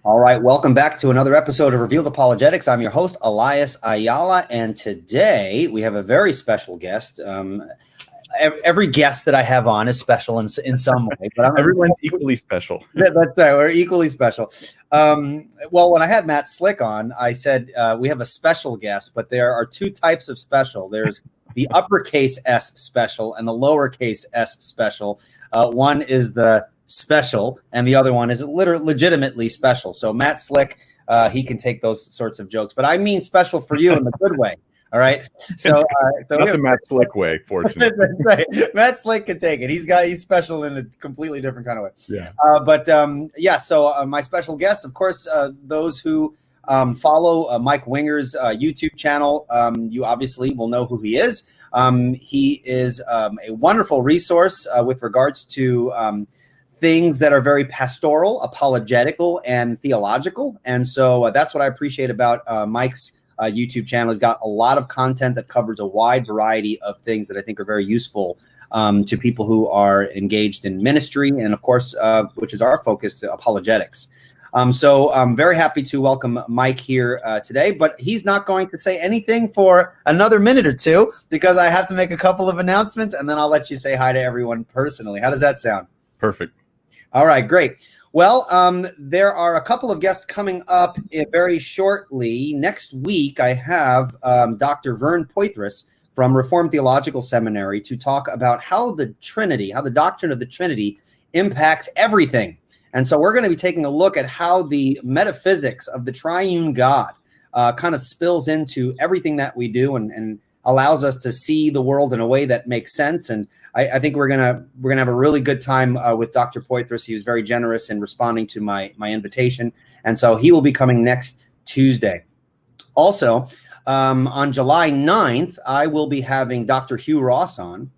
All right, welcome back to another episode of Revealed Apologetics. I'm your host, Eli Ayala, and today we have a very special guest. Every guest that I have on is special in some way, but everyone's equally special. That's right, we're equally special. Well, when I had Matt Slick on, I said we have a special guest, but there are two types of special. There's the uppercase S special and the lowercase s special. One is the special, and the other one is legitimately special. So Matt Slick, he can take those sorts of jokes, but I mean special for you in the good way. All right. So not the Matt Slick way, fortunately. That's right. Matt Slick can take it. He's special in a completely different kind of way. Yeah. So my special guest, of course, those who follow Mike Winger's YouTube channel, you obviously will know who he is. He is a wonderful resource with regards to things that are very pastoral, apologetical, and theological. And so that's what I appreciate about Mike's YouTube channel. Has got a lot of content that covers a wide variety of things that I think are very useful to people who are engaged in ministry, and of course, which is our focus, apologetics. So I'm very happy to welcome Mike here today, but he's not going to say anything for another minute or two because I have to make a couple of announcements, and then I'll let you say hi to everyone personally. How does that sound? Perfect. All right, great. Well, there are a couple of guests coming up very shortly. Next week, I have Dr. Vern Poythress from Reformed Theological Seminary to talk about how the Trinity, how the doctrine of the Trinity impacts everything. And so we're going to be taking a look at how the metaphysics of the triune God kind of spills into everything that we do and allows us to see the world in a way that makes sense. And I think we're gonna have a really good time with Dr. Poythress. He was very generous in responding to my invitation, and so he will be coming next Tuesday. Also, on July 9th, I will be having Dr. Hugh Ross on,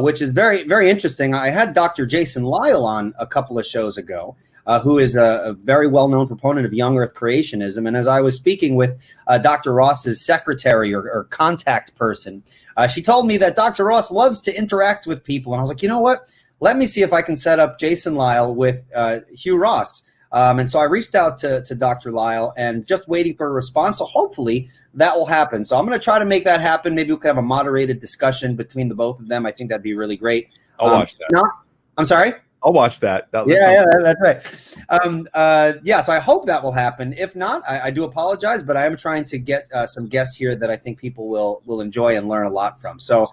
which is very, very interesting. I had Dr. Jason Lisle on a couple of shows ago, who is a very well-known proponent of young earth creationism. And as I was speaking with Dr. Ross's secretary or contact person, she told me that Dr. Ross loves to interact with people. And I was like, you know what? Let me see if I can set up Jason Lisle with Hugh Ross. And so I reached out to Dr. Lisle and just waiting for a response. So hopefully that will happen. So I'm going to try to make that happen. Maybe we could have a moderated discussion between the both of them. I think that'd be really great. I'll watch that. I'm sorry? I'll watch that. Yeah, that's right. So I hope that will happen. If not, I do apologize, but I am trying to get some guests here that I think people will enjoy and learn a lot from. So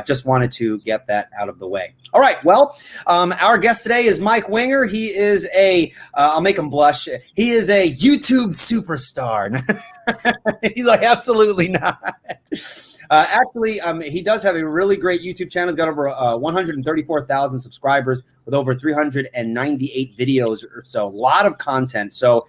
just wanted to get that out of the way. All right. Well, our guest today is Mike Winger. He is I'll make him blush. He is a YouTube superstar. He's like, absolutely not. Actually, he does have a really great YouTube channel. He's got over 134,000 subscribers with over 398 videos or so. A lot of content. So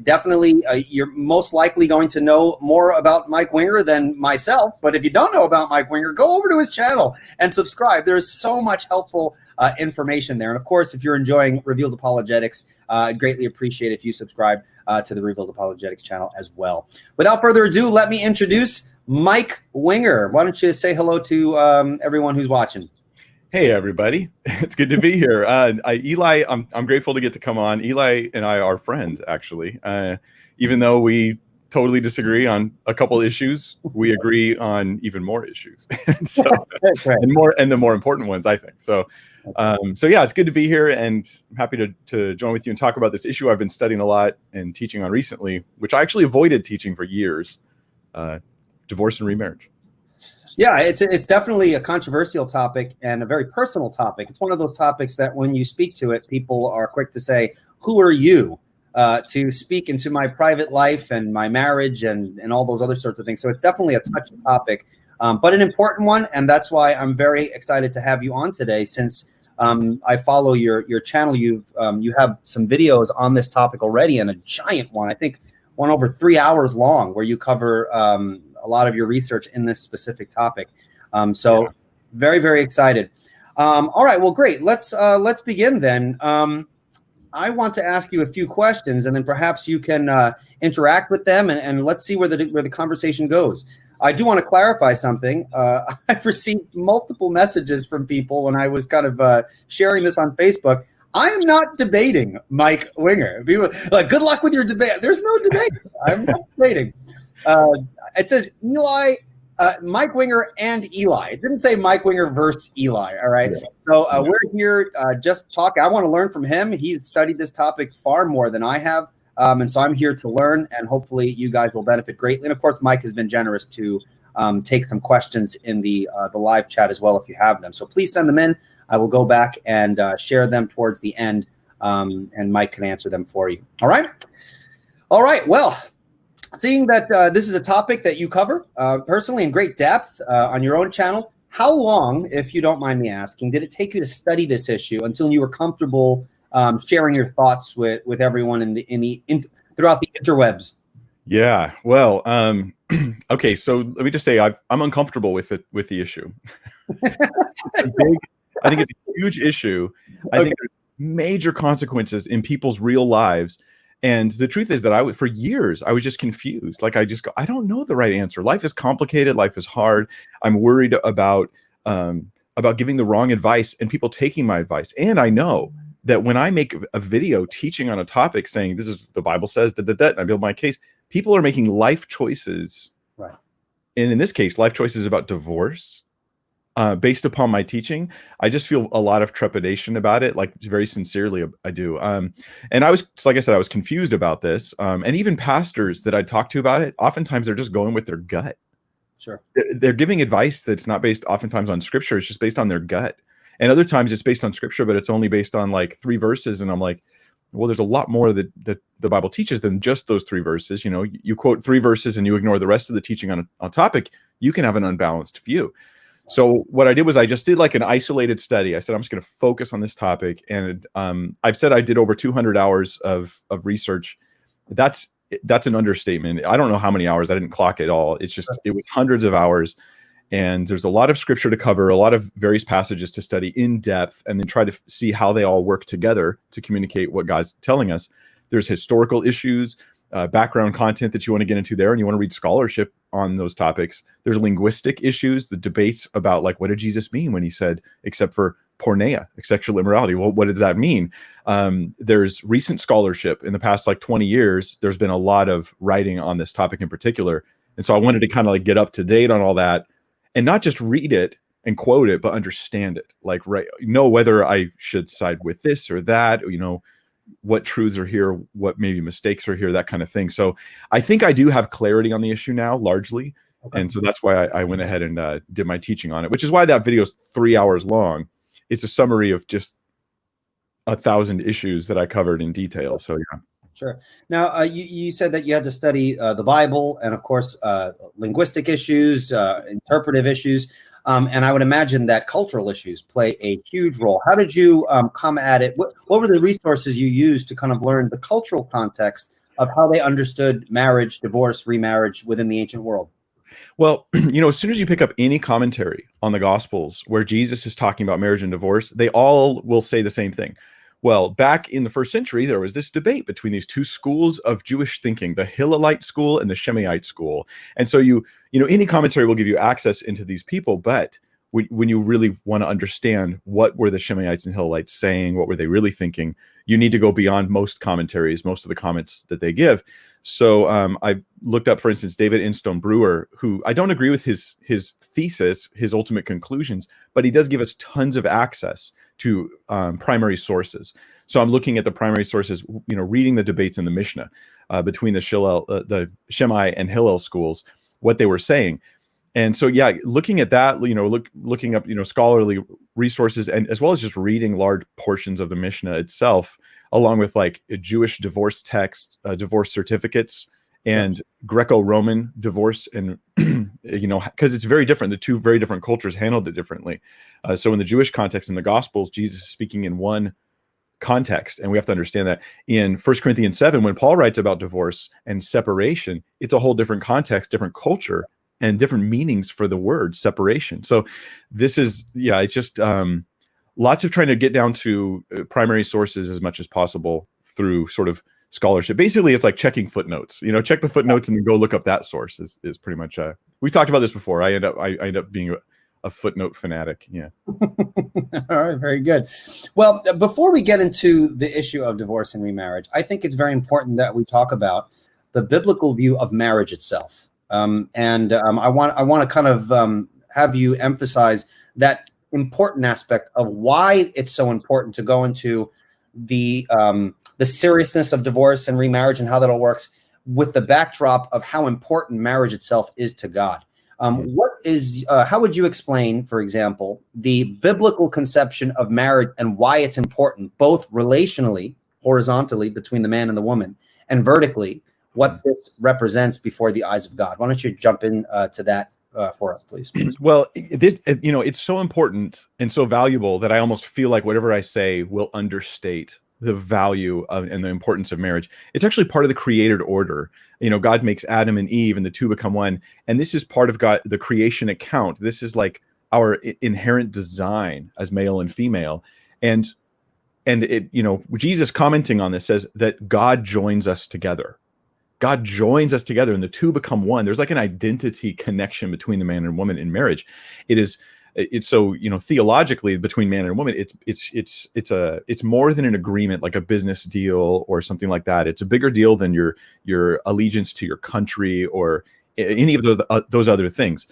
definitely, you're most likely going to know more about Mike Winger than myself. But if you don't know about Mike Winger, go over to his channel and subscribe. There's so much helpful information there. And of course, if you're enjoying Revealed Apologetics, I'd greatly appreciate if you subscribe to the Revealed Apologetics channel as well. Without further ado, let me introduce Mike Winger. Why don't you say hello to everyone who's watching? Hey, everybody. It's good to be here. Eli, I'm grateful to get to come on. Eli and I are friends, actually. Even though we totally disagree on a couple issues, we agree on even more issues. So, That's right. and the more important ones, I think. So yeah, it's good to be here, and I'm happy to join with you and talk about this issue I've been studying a lot and teaching on recently, which I actually avoided teaching for years. Divorce and remarriage. Yeah, it's definitely a controversial topic and a very personal topic. It's one of those topics that when you speak to it, people are quick to say, who are you to speak into my private life and my marriage and all those other sorts of things. So it's definitely a touchy topic, but an important one. And that's why I'm very excited to have you on today, since I follow your channel. You have some videos on this topic already, and a giant one, I think one over 3 hours long, where you cover a lot of your research in this specific topic. Very, very excited. All right, well, great. Let's begin then. I want to ask you a few questions, and then perhaps you can interact with them, and let's see where the conversation goes. I do want to clarify something. I've received multiple messages from people when I was kind of sharing this on Facebook. I am not debating Mike Winger. People like, good luck with your debate. There's no debate. I'm not debating. It says Eli, Mike Winger and Eli. It didn't say Mike Winger versus Eli. All right. Yeah. So we're here just talking. I want to learn from him. He's studied this topic far more than I have. And so I'm here to learn, and hopefully you guys will benefit greatly. And of course, Mike has been generous to take some questions in the live chat as well if you have them. So please send them in. I will go back and share them towards the end, and Mike can answer them for you. All right? All right. Well, seeing that this is a topic that you cover personally in great depth on your own channel, how long, if you don't mind me asking, did it take you to study this issue until you were comfortable sharing your thoughts with everyone throughout the interwebs? Yeah, well, okay. So let me just say I'm uncomfortable with the issue. I think it's a huge issue. I think there's major consequences in people's real lives. And the truth is that for years, I was just confused. Like I don't know the right answer. Life is complicated. Life is hard. I'm worried about giving the wrong advice and people taking my advice. And I know that when I make a video teaching on a topic saying this is the Bible says, and I build my case, people are making life choices. Right. And in this case, life choices about divorce based upon my teaching. I just feel a lot of trepidation about it, like very sincerely I do. And I was, like I said, I was confused about this. And even pastors that I talk to about it, oftentimes they're just going with their gut. Sure. They're giving advice that's not based oftentimes on scripture. It's just based on their gut. And other times it's based on scripture, but it's only based on like 3 verses. And I'm like, well, there's a lot more that the Bible teaches than just those 3 verses. You know, you quote 3 verses and you ignore the rest of the teaching on a topic, you can have an unbalanced view. So what I did was I just did like an isolated study. I said, I'm just going to focus on this topic. And I've said I did over 200 hours of research. That's an understatement. I don't know how many hours. I didn't clock it all. It's just, it was hundreds of hours. And there's a lot of scripture to cover, a lot of various passages to study in depth, and then try to see how they all work together to communicate what God's telling us. There's historical issues, background content that you want to get into there, and you want to read scholarship on those topics. There's linguistic issues, the debates about like, what did Jesus mean when he said, except for porneia, sexual immorality? Well, what does that mean? There's recent scholarship in the past like 20 years. There's been a lot of writing on this topic in particular. And so I wanted to kind of like get up to date on all that and not just read it and quote it, but understand it. Like, know whether I should side with this or that, you know, what truths are here, what maybe mistakes are here, that kind of thing. So I think I do have clarity on the issue now, largely. Okay. And so that's why I went ahead and did my teaching on it, which is why that video is 3 hours long. It's a summary of just 1,000 issues that I covered in detail. So yeah. Sure. Now, you said that you had to study the Bible and, of course, linguistic issues, interpretive issues, and I would imagine that cultural issues play a huge role. How did you come at it? What were the resources you used to kind of learn the cultural context of how they understood marriage, divorce, remarriage within the ancient world? Well, you know, as soon as you pick up any commentary on the Gospels where Jesus is talking about marriage and divorce, they all will say the same thing. Well, back in the 1st century, there was this debate between these 2 schools of Jewish thinking, the Hillelite school and the Shemaite school. And so you know, any commentary will give you access into these people, but when you really want to understand what were the Shemaites and Hillelites saying, what were they really thinking, you need to go beyond most commentaries, most of the comments that they give. So I looked up, for instance, David Instone Brewer, who I don't agree with his thesis, his ultimate conclusions, but he does give us tons of access to primary sources. So I'm looking at the primary sources, you know, reading the debates in the Mishnah between the Shammai and Hillel schools, what they were saying. And so, yeah, looking at that, you know, looking up, you know, scholarly resources, and as well as just reading large portions of the Mishnah itself, along with like a Jewish divorce text, divorce certificates, and Greco-Roman divorce, and you know, because it's very different. The 2 very different cultures handled it differently. So in the Jewish context, in the Gospels, Jesus is speaking in one context, and we have to understand that. In 1 Corinthians 7, when Paul writes about divorce and separation, it's a whole different context, different culture, and different meanings for the word separation. So this is, yeah, it's just lots of trying to get down to primary sources as much as possible through sort of scholarship. Basically, it's like checking footnotes. You know, check the footnotes and then go look up that source is pretty much. We've talked about this before. I end up being a footnote fanatic. Yeah. All right, very good. Well, before we get into the issue of divorce and remarriage, I think it's very important that we talk about the biblical view of marriage itself. I want to kind of have you emphasize that important aspect of why it's so important to go into the seriousness of divorce and remarriage and how that all works with the backdrop of how important marriage itself is to God. How would you explain, for example, the biblical conception of marriage and why it's important, both relationally, horizontally between the man and the woman, and vertically, what this represents before the eyes of God? Why don't you jump in to that for us, please? Well, this, it's so important and so valuable that I almost feel like whatever I say will understate the value of and the importance of marriage. It's actually part of the created order. God makes Adam and Eve and the two become one. And this is part of God, the creation account. This is like our inherent design as male and female. And it, Jesus commenting on this says that God joins us together. God joins us together and the two become one. There's like an identity connection between the man and woman in marriage. It's so, theologically between man and woman, it's more than an agreement, like a business deal or something like that. It's a bigger deal than your allegiance to your country or any of those other things.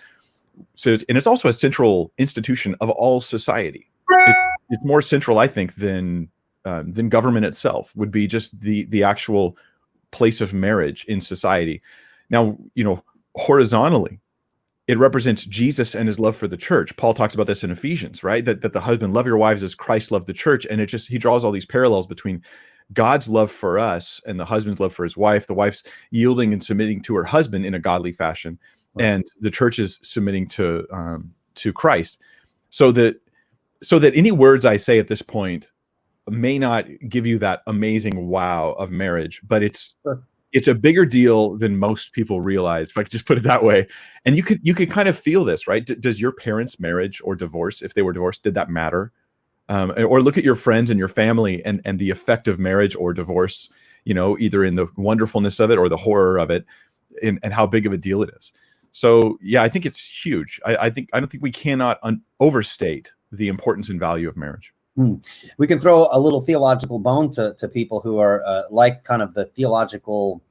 So it's also a central institution of all society. It's more central, I think, than government itself would be just the actual place of marriage in society. Now, horizontally, it represents Jesus and his love for the church. Paul talks about this in Ephesians, right? That the husband, love your wives as Christ loved the church. And he draws all these parallels between God's love for us and the husband's love for his wife, the wife's yielding and submitting to her husband in a godly fashion, right, and the church is submitting to Christ. So that any words I say at this point may not give you that amazing wow of marriage, but it's a bigger deal than most people realize, if I could just put it that way. And you could kind of feel this, right? Does your parents' marriage or divorce, if they were divorced, did that matter? Or look at your friends and your family and the effect of marriage or divorce, either in the wonderfulness of it or the horror of it, and how big of a deal it is. So yeah, I think it's huge. I don't think we cannot overstate the importance and value of marriage. We can throw a little theological bone to people who are like kind of the theological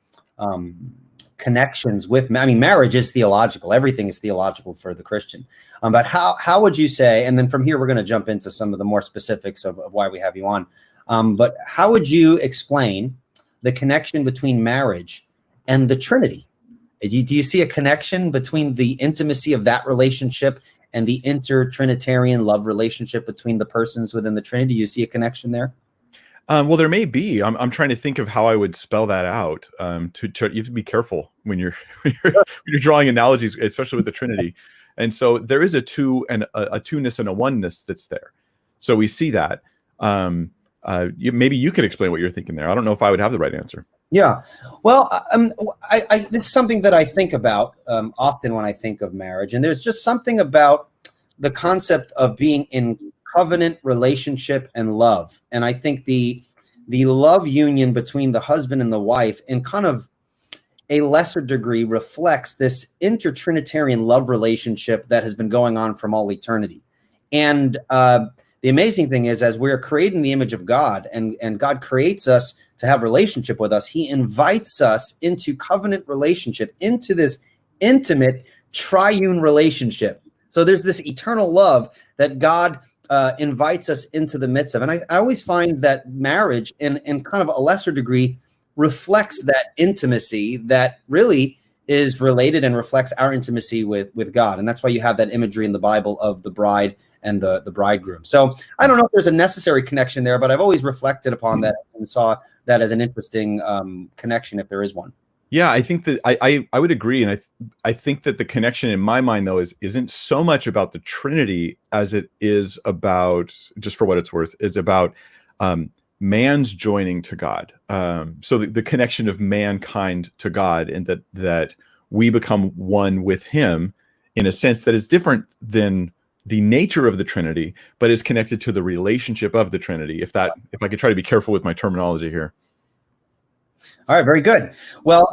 connections with, marriage is theological. Everything is theological for the Christian. But how would you say, and then from here, we're going to jump into some of the more specifics of why we have you on. But how would you explain the connection between marriage and the Trinity? Do you see a connection between the intimacy of that relationship and the inter-Trinitarian love relationship between the persons within the Trinity? Do you see a connection there? Well, there may be. I'm trying to think of how I would spell that out. You have to be careful when you're drawing analogies, especially with the Trinity. And so there is a two-ness and a oneness that's there. So we see that. Maybe you could explain what you're thinking there. I don't know if I would have the right answer. Yeah, well, this is something that I think about often when I think of marriage, and there's just something about the concept of being in covenant relationship and love, and I think the love union between the husband and the wife, in kind of a lesser degree, reflects this inter-Trinitarian love relationship that has been going on from all eternity. And the amazing thing is, as we're created in the image of God, and God creates us to have relationship with us, he invites us into covenant relationship, into this intimate triune relationship. So there's this eternal love that God invites us into the midst of. And I always find that marriage, in kind of a lesser degree, reflects that intimacy that really is related and reflects our intimacy with God. And that's why you have that imagery in the Bible of the bride and the bridegroom. So I don't know if there's a necessary connection there, but I've always reflected upon that and saw that as an interesting connection, if there is one. Yeah, I think that I would agree. And I think that the connection in my mind, though, isn't so much about the Trinity as it is about, just for what it's worth, is about man's joining to God. So the connection of mankind to God, and that we become one with him in a sense that is different than the nature of the Trinity, but is connected to the relationship of the Trinity. If I could try to be careful with my terminology here. All right, very good. Well,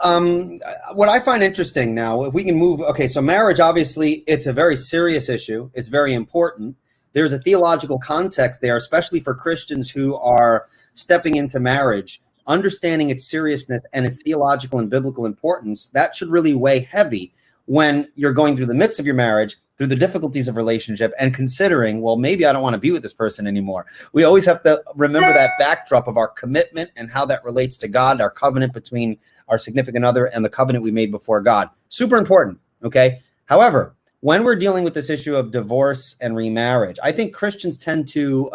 what I find interesting now, if we can move, okay, so marriage, obviously, it's a very serious issue. It's very important. There's a theological context there, especially for Christians who are stepping into marriage, understanding its seriousness and its theological and biblical importance. That should really weigh heavy when you're going through the midst of your marriage, through the difficulties of relationship, and considering, well, maybe I don't want to be with this person anymore. We always have to remember that backdrop of our commitment and how that relates to God, our covenant between our significant other and the covenant we made before God. Super important, okay? However, when we're dealing with this issue of divorce and remarriage, I think Christians tend to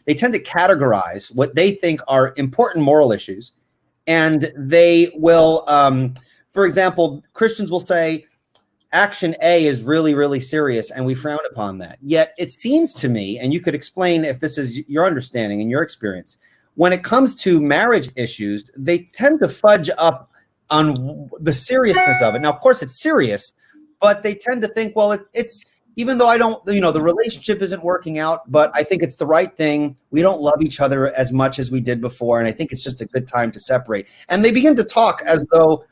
categorize what they think are important moral issues, and they will, for example, Christians will say, action A is really, really serious, and we frown upon that. Yet it seems to me, and you could explain if this is your understanding and your experience, when it comes to marriage issues, they tend to fudge up on the seriousness of it. Now, of course, it's serious, but they tend to think, well, it's even though I don't, the relationship isn't working out, but I think it's the right thing. We don't love each other as much as we did before, and I think it's just a good time to separate. And they begin to talk as though,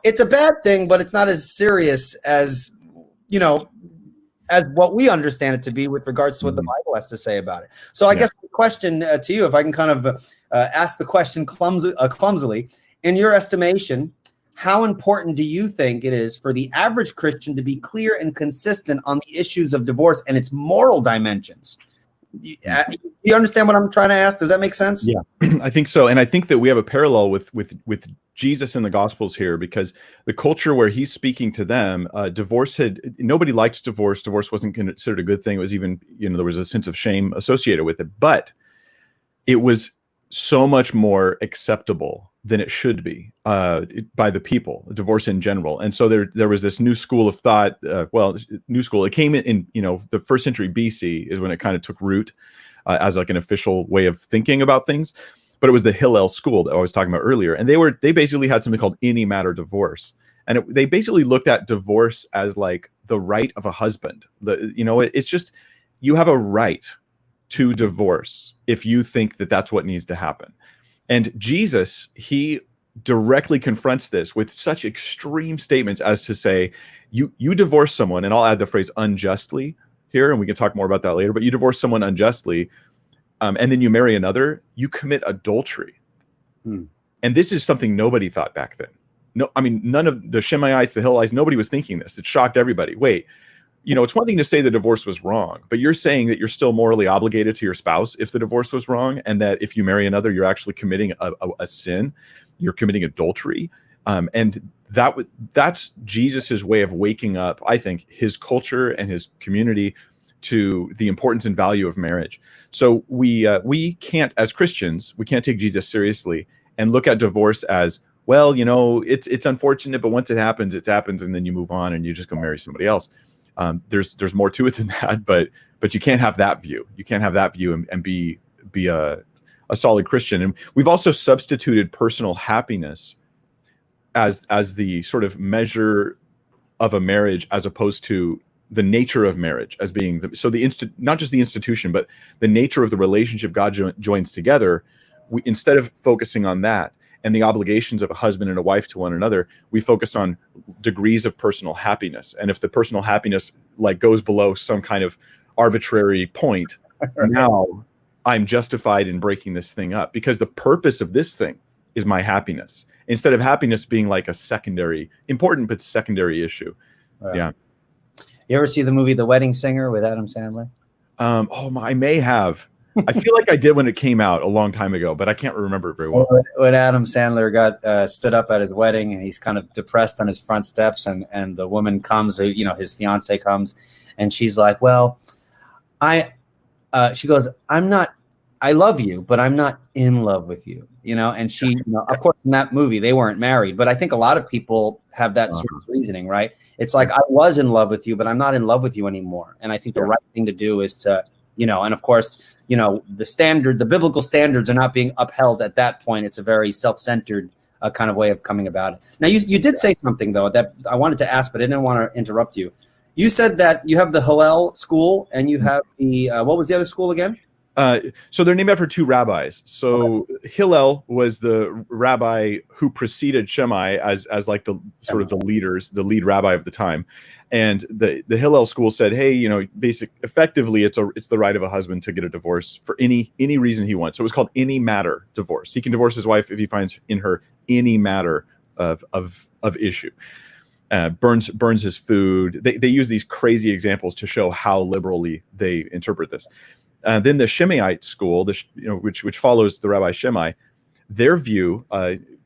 it's a bad thing, but it's not as serious as, as what we understand it to be with regards to what the Bible has to say about it. So I guess the question to you, if I can kind of ask the question clumsily, in your estimation, how important do you think it is for the average Christian to be clear and consistent on the issues of divorce and its moral dimensions? You understand what I'm trying to ask? Does that make sense? Yeah, I think so. And I think that we have a parallel with Jesus in the Gospels here, because the culture where he's speaking to them, nobody liked divorce. Divorce wasn't considered a good thing. It was even, there was a sense of shame associated with it, but it was so much more acceptable than it should be by the people, divorce in general. And so there was this new school of thought, new school. It came in, the first century BC is when it kind of took root as like an official way of thinking about things. But it was the Hillel school that I was talking about earlier. And they basically had something called any matter divorce. And they basically looked at divorce as like the right of a husband. It's just, you have a right to divorce if you think that that's what needs to happen. And Jesus, he directly confronts this with such extreme statements as to say, you divorce someone, and I'll add the phrase unjustly here, and we can talk more about that later, but you divorce someone unjustly, and then you marry another, you commit adultery. And this is something nobody thought back then. No, I mean, none of the Shemaites, the Hillelites, nobody was thinking this. It shocked everybody. Wait, it's one thing to say the divorce was wrong, but you're saying that you're still morally obligated to your spouse if the divorce was wrong, and that if you marry another, you're actually committing a sin. You're committing adultery. And that's Jesus's way of waking up, I think, his culture and his community to the importance and value of marriage. So we can't, as Christians, we can't take Jesus seriously and look at divorce as, well, it's unfortunate, but once it happens, and then you move on and you just go marry somebody else. There's more to it than that, but you can't have that view. You can't have that view and be a solid Christian. And we've also substituted personal happiness as the sort of measure of a marriage, as opposed to the nature of marriage as being not just the institution, but the nature of the relationship God joins together. We, instead of focusing on that and the obligations of a husband and a wife to one another, we focus on degrees of personal happiness. And if the personal happiness goes below some kind of arbitrary point, now I'm justified in breaking this thing up, because the purpose of this thing is my happiness, instead of happiness being like a secondary, important but secondary issue. Yeah. You ever see the movie The Wedding Singer with Adam Sandler? I may have. I feel like I did when it came out a long time ago, but I can't remember it very well. When Adam Sandler got stood up at his wedding, and he's kind of depressed on his front steps, and the woman comes, his fiance comes, and she's like, well, she goes, I love you, but I'm not in love with you, and she, of course, in that movie, they weren't married, but I think a lot of people have that sort of reasoning, right? It's like, I was in love with you, but I'm not in love with you anymore. And I think the right thing to do is to, and of course, the biblical standards are not being upheld at that point. It's a very self-centered kind of way of coming about it. Now, you did say something, though, that I wanted to ask, but I didn't want to interrupt you. You said that you have the Hillel school and you have the, what was the other school again? So they're named after two rabbis. So Hillel was the rabbi who preceded Shammai as like the sort of the lead rabbi of the time. And the Hillel school said, hey, effectively it's the right of a husband to get a divorce for any reason he wants. So it was called any matter divorce. He can divorce his wife if he finds in her any matter of issue. Burns his food. They use these crazy examples to show how liberally they interpret this. Then the Shimmeite school, which follows the Rabbi Shammai, their view,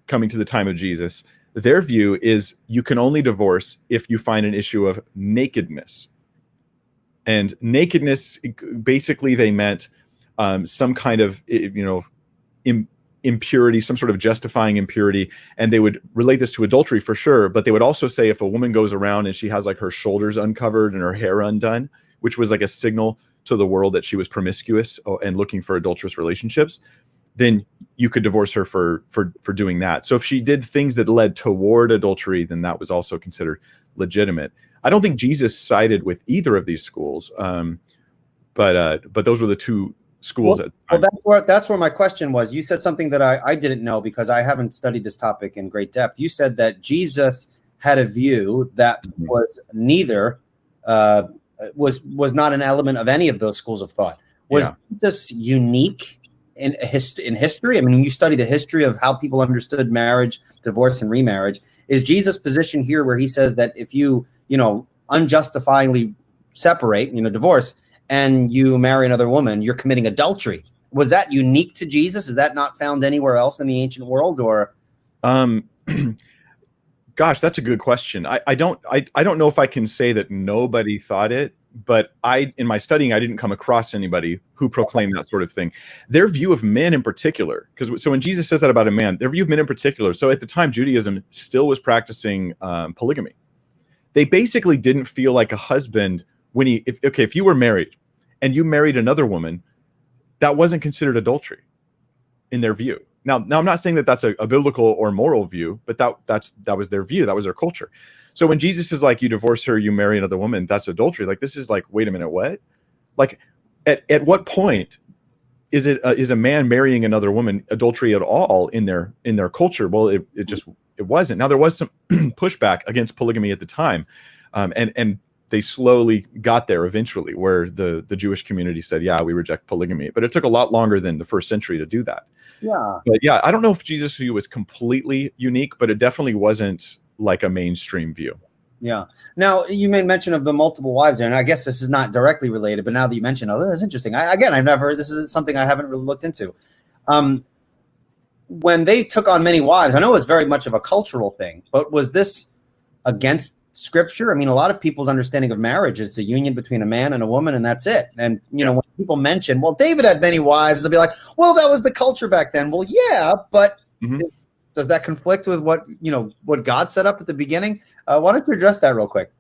coming to the time of Jesus, their view is you can only divorce if you find an issue of nakedness. And nakedness, basically, they meant some kind of impurity, some sort of justifying impurity, and they would relate this to adultery for sure. But they would also say if a woman goes around and she has like her shoulders uncovered and her hair undone, which was like a signal to the world that she was promiscuous and looking for adulterous relationships, then you could divorce her for doing that. So if she did things that led toward adultery, then that was also considered legitimate. I don't think Jesus sided with either of these schools, but those were the two schools. That's where my question was. You said something that I didn't know because I haven't studied this topic in great depth. You said that Jesus had a view that was neither was not an element of any of those schools of thought. Was Jesus unique in history? I mean, when you study the history of how people understood marriage, divorce, and remarriage, is Jesus' position here where he says that if you, unjustifiably separate, divorce, and you marry another woman, you're committing adultery? Was that unique to Jesus? Is that not found anywhere else in the ancient world? Or gosh, that's a good question. I don't know if I can say that nobody thought it, but in my studying, I didn't come across anybody who proclaimed that sort of thing. Their view of men in particular, so when Jesus says that about a man, their view of men in particular, so at the time, Judaism still was practicing polygamy. They basically didn't feel like a husband if you were married and you married another woman, that wasn't considered adultery in their view. Now I'm not saying that that's a biblical or moral view, but that was their view. That was their culture. So when Jesus is like, you divorce her, you marry another woman, that's adultery. Like, this is like, wait a minute, what? Like, at what point is a man marrying another woman adultery at all in their culture? Well, it wasn't. Now there was some pushback against polygamy at the time, and they slowly got there eventually, where the Jewish community said, yeah, we reject polygamy. But it took a lot longer than the first century to do that. Yeah. But yeah, I don't know if Jesus' view was completely unique, but it definitely wasn't like a mainstream view. Yeah. Now, you made mention of the multiple wives there, and I guess this is not directly related, but now that you mentioned, that's interesting. This isn't something I haven't really looked into. When they took on many wives, I know it was very much of a cultural thing, but was this against Scripture? I mean, a lot of people's understanding of marriage is a union between a man and a woman, and that's it. And, when people mention, well, David had many wives, they'll be like, well, that was the culture back then. Well, yeah, but does that conflict with what God set up at the beginning? Why don't you address that real quick?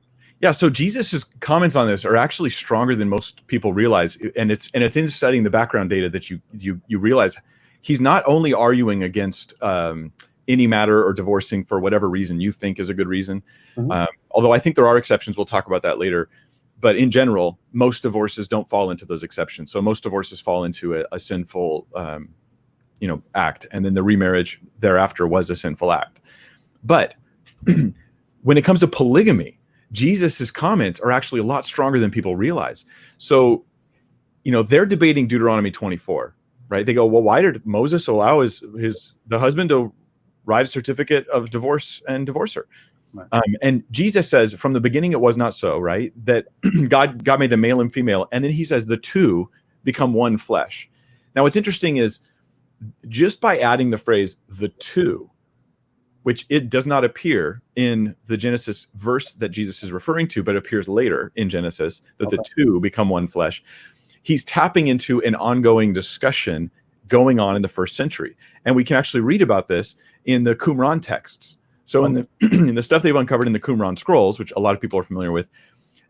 Yeah, so Jesus's comments on this are actually stronger than most people realize, and it's in studying the background data that you realize he's not only arguing against any matter or divorcing for whatever reason you think is a good reason. Although I think there are exceptions, we'll talk about that later. But in general, most divorces don't fall into those exceptions. So most divorces fall into a sinful act, and then the remarriage thereafter was a sinful act. But when it comes to polygamy, Jesus's comments are actually a lot stronger than people realize. So, they're debating Deuteronomy 24, right? They go, well, why did Moses allow the husband to write a certificate of divorce and divorce her? Right. And Jesus says, from the beginning, it was not so, right? That God made them male and female. And then he says the two become one flesh. Now, what's interesting is just by adding the phrase the two, which it does not appear in the Genesis verse that Jesus is referring to, but appears later in Genesis, that the two become one flesh. He's tapping into an ongoing discussion going on in the first century. And we can actually read about this in the Qumran texts. So in the stuff they've uncovered in the Qumran scrolls, which a lot of people are familiar with,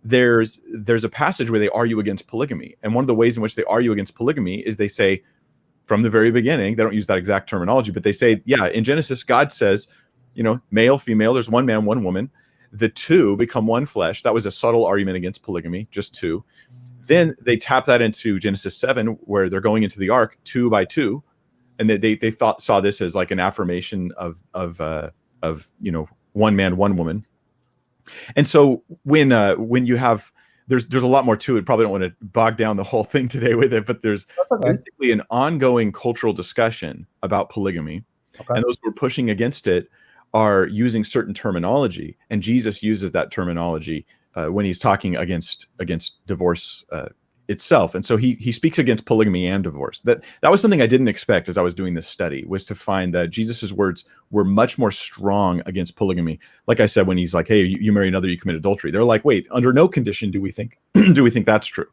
there's a passage where they argue against polygamy. And one of the ways in which they argue against polygamy is they say, from the very beginning, they don't use that exact terminology, but they say, yeah, in Genesis, God says, male, female, there's one man, one woman. The two become one flesh. That was a subtle argument against polygamy, just two. Then they tap that into Genesis 7, where they're going into the ark 2 by 2, and they saw this as like an affirmation of one man, one woman. And so when you have there's a lot more to it. Probably don't want to bog down the whole thing today with it, but there's basically an ongoing cultural discussion about polygamy, and those who are pushing against it are using certain terminology, and Jesus uses that terminology when he's talking against divorce itself. And so he speaks against polygamy and divorce. That was something I didn't expect as I was doing this study, was to find that Jesus's words were much more strong against polygamy. Like I said, when he's like, hey, you marry another, you commit adultery. They're like, wait, under no condition do we think that's true.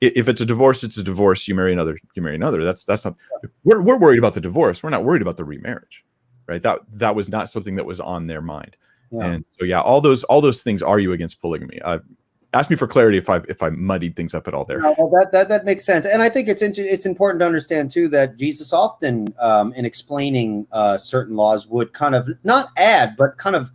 If it's a divorce, it's a divorce. You marry another, you marry another. That's not, we're worried about the divorce. We're not worried about the remarriage, right? That was not something that was on their mind. Yeah. And so, yeah, all those things argue against polygamy. Ask me for clarity if I muddied things up at all there. No, well, that makes sense, and I think it's important to understand too that Jesus often, in explaining certain laws, would kind of not add, but kind of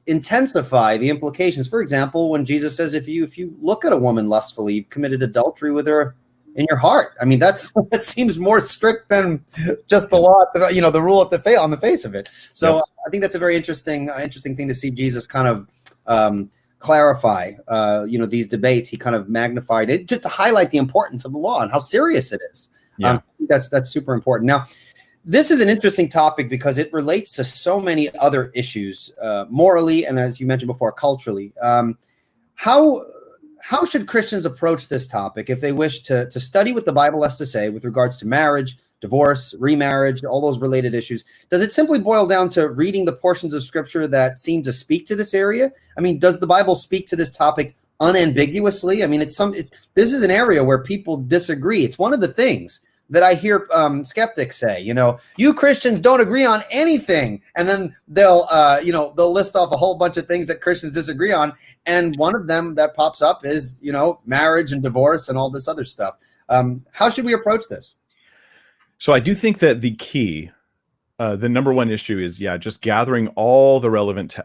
intensify the implications. For example, when Jesus says, if you look at a woman lustfully, you've committed adultery with her in your heart. I mean, that seems more strict than just the law, the rule on the face of it. So yes. I think that's a very interesting thing to see Jesus kind of clarify, these debates. He kind of magnified it just to highlight the importance of the law and how serious it is. Yeah. That's super important. Now, this is an interesting topic because it relates to so many other issues, morally, and as you mentioned before, culturally. How should Christians approach this topic if they wish to study what the Bible has to say with regards to marriage, divorce, remarriage, all those related issues? Does it simply boil down to reading the portions of Scripture that seem to speak to this area? I mean, does the Bible speak to this topic unambiguously? I mean, this is an area where people disagree. It's one of the things that I hear skeptics say, you Christians don't agree on anything. And then they'll list off a whole bunch of things that Christians disagree on. And one of them that pops up is, marriage and divorce and all this other stuff. How should we approach this? So I do think that the key, the number one issue is, just gathering all the relevant,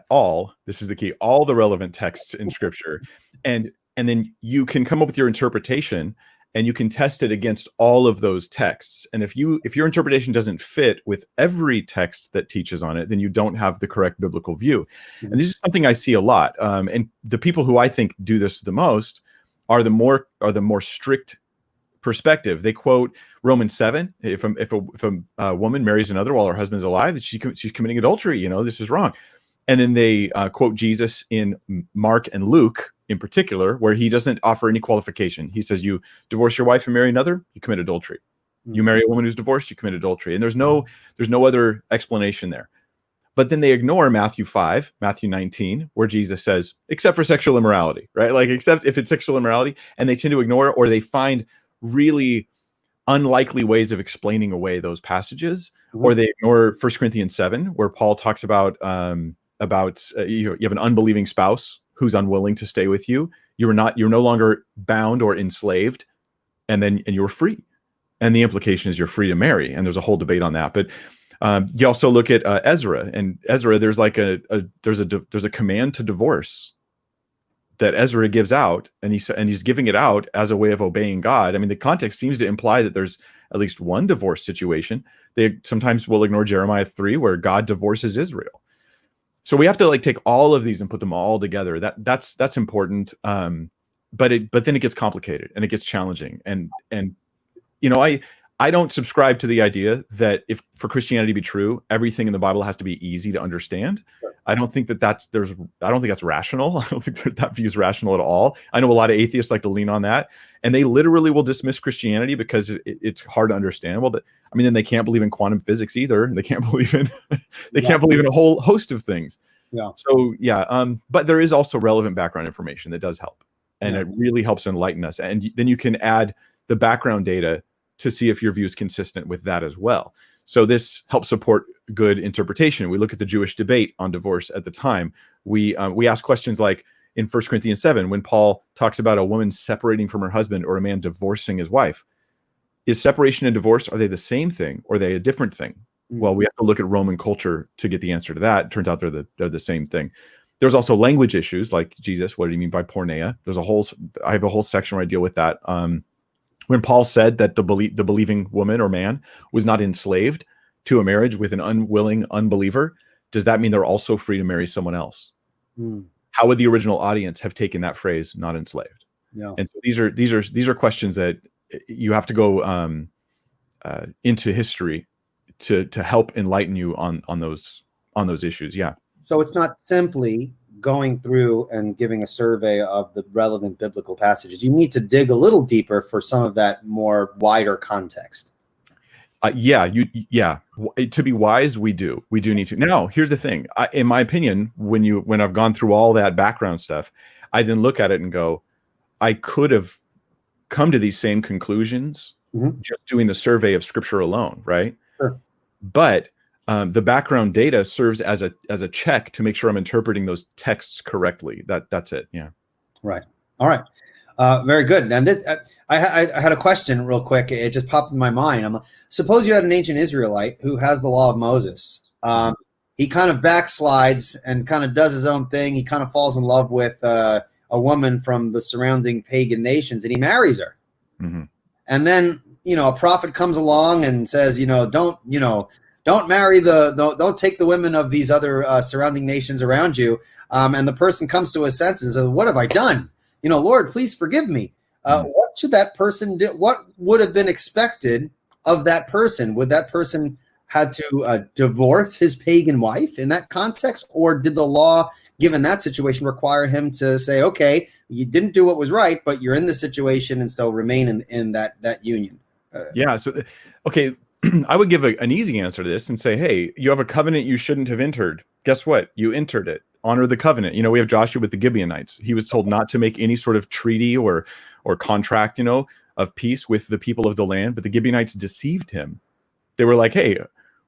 this is the key, all the relevant texts in Scripture. And then you can come up with your interpretation, and you can test it against all of those texts. And if your interpretation doesn't fit with every text that teaches on it, then you don't have the correct biblical view. Mm-hmm. And this is something I see a lot. And the people who I think do this the most are the more strict perspective. They quote Romans 7. If a woman marries another while her husband's alive, she's committing adultery. This is wrong. And then they quote Jesus in Mark and Luke in particular, where he doesn't offer any qualification. He says, you divorce your wife and marry another, you commit adultery. Mm-hmm. You marry a woman who's divorced, you commit adultery. And there's no other explanation there. But then they ignore Matthew 5, Matthew 19, where Jesus says, except for sexual immorality, right? Like, except if it's sexual immorality, and they tend to ignore it, or they find really unlikely ways of explaining away those passages, mm-hmm. or they ignore 1 Corinthians 7, where Paul talks about you have an unbelieving spouse who's unwilling to stay with you. You're no longer bound or enslaved, and you're free. And the implication is you're free to marry. And there's a whole debate on that. But you also look at Ezra, and Ezra, there's like there's a command to divorce that Ezra gives out, and he's giving it out as a way of obeying God. I mean, the context seems to imply that there's at least one divorce situation. They sometimes will ignore Jeremiah 3, where God divorces Israel. So we have to take all of these and put them all together. That's important. But then it gets complicated and it gets challenging. And I don't subscribe to the idea that if for Christianity to be true, everything in the Bible has to be easy to understand. Sure. I don't think that's rational. I don't think that view is rational at all. I know a lot of atheists like to lean on that, and they literally will dismiss Christianity because it's hard to understand. Well, then they can't believe in quantum physics either. They can't believe in can't believe in a whole host of things. Yeah. So but there is also relevant background information that does help, and it really helps enlighten us. And then you can add the background data to see if your view is consistent with that as well. So this helps support good interpretation. We look at the Jewish debate on divorce at the time. We ask questions like in 1 Corinthians 7, when Paul talks about a woman separating from her husband or a man divorcing his wife. Is separation and divorce, are they the same thing or are they a different thing? Mm-hmm. Well, we have to look at Roman culture to get the answer to that. It turns out they're the same thing. There's also language issues like, Jesus, what do you mean by porneia? I have a whole section where I deal with that. When Paul said that the believing woman or man was not enslaved to a marriage with an unwilling unbeliever, does that mean they're also free to marry someone else? How would the original audience have taken that phrase, not enslaved? Yeah. And so these are questions that you have to go into history to help enlighten you on those issues. Yeah. So it's not simply going through and giving a survey of the relevant biblical passages. You need to dig a little deeper for some of that more wider context. To be wise, we do need to. Now, here's the thing. In my opinion, when I've gone through all that background stuff, I then look at it and go, I could have come to these same conclusions just doing the survey of scripture alone, right? Sure. But the background data serves as a check to make sure I'm interpreting those texts correctly. That's it. Yeah. Right. All right. Very good. And I had a question real quick. It just popped in my mind. Suppose you had an ancient Israelite who has the law of Moses. He kind of backslides and kind of does his own thing. He kind of falls in love with a woman from the surrounding pagan nations, and he marries her. And then, a prophet comes along and says, don't marry don't take the women of these other surrounding nations around you. And the person comes to his senses and says, what have I done? Lord, please forgive me. What should that person do? What would have been expected of that person? Would that person had to divorce his pagan wife in that context? Or did the law, given that situation, require him to say, okay, you didn't do what was right, but you're in this situation and so remain in that union? Okay. I would give an easy answer to this and say, hey, you have a covenant you shouldn't have entered. Guess what? You entered it. Honor the covenant. We have Joshua with the Gibeonites. He was told not to make any sort of treaty or contract, of peace with the people of the land. But the Gibeonites deceived him. They were like, hey,